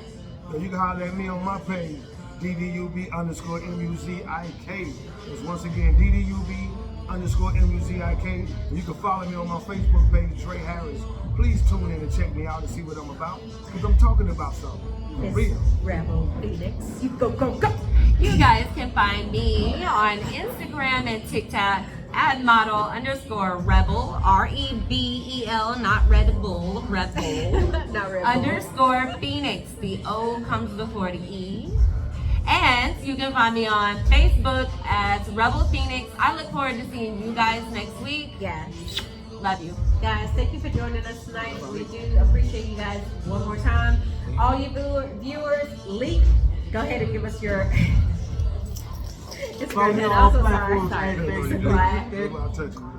So you can holler at me on my page, DDUB_MUZIK. It's once again DDUB_MUZIK. You can follow me on my Facebook page, Trey Harris. Please tune in and check me out and see what I'm about, because I'm talking about something. For Miss real. Rebel Phoenix. You go. You guys can find me on Instagram and TikTok at model_rebel, REBEL, not Red Bull, Rebel. Not Rebel. _Phoenix. The O comes before the E. And you can find me on Facebook as Rebel Phoenix. I look forward to seeing you guys next week. Yes. Love you. Guys, thank you for joining us tonight. We do appreciate you guys one more time. All you viewers, Leek, go ahead and give us your. It's Follow good. me on I'm all so platforms sorry. and Sorry. Facebook. Quiet. I'll touch you.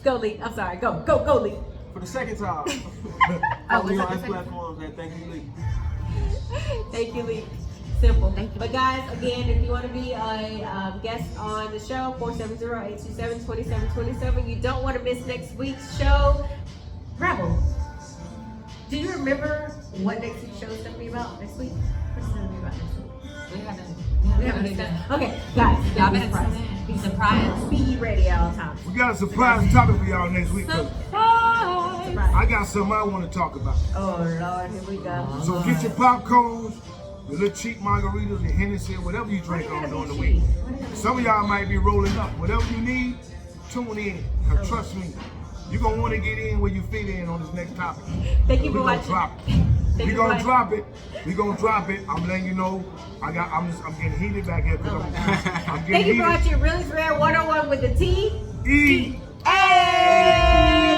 Go, Leek. I'm sorry. Go, Leek. For the second time. Oh, Follow me was on it all the second? platforms and thank you, Lee. Thank you, Lee. Simple. Thank you. But guys, again, if you want to be a guest on the show, 470-827-2727. You don't want to miss next week's show. Rebel, do you remember what next week's show is going to be about next week? What's it going to be about next week? We haven't. We haven't discussed. Okay, guys, Y'all be better surprised. be surprised. Be ready at all times. We got a surprise topic for y'all next week. 'Cause Surprise. Surprise. I got something I want to talk about. Oh, Lord, here we go. So get your popcorns, your little cheap margaritas, your Hennessy, whatever you drink on during the week. Some of y'all might be rolling up. Whatever you need, tune in. 'Cause trust me, you're going to want to get in where you fit in on this next topic. Thank you We're for going to watching. drop it. Thank We're you going for to drop it. We're going to drop it. I'm letting you know. I'm getting heated back here. 'Cause Oh my I'm God. getting Thank you for heated. watching Realist Rare 101 with the T.E.A.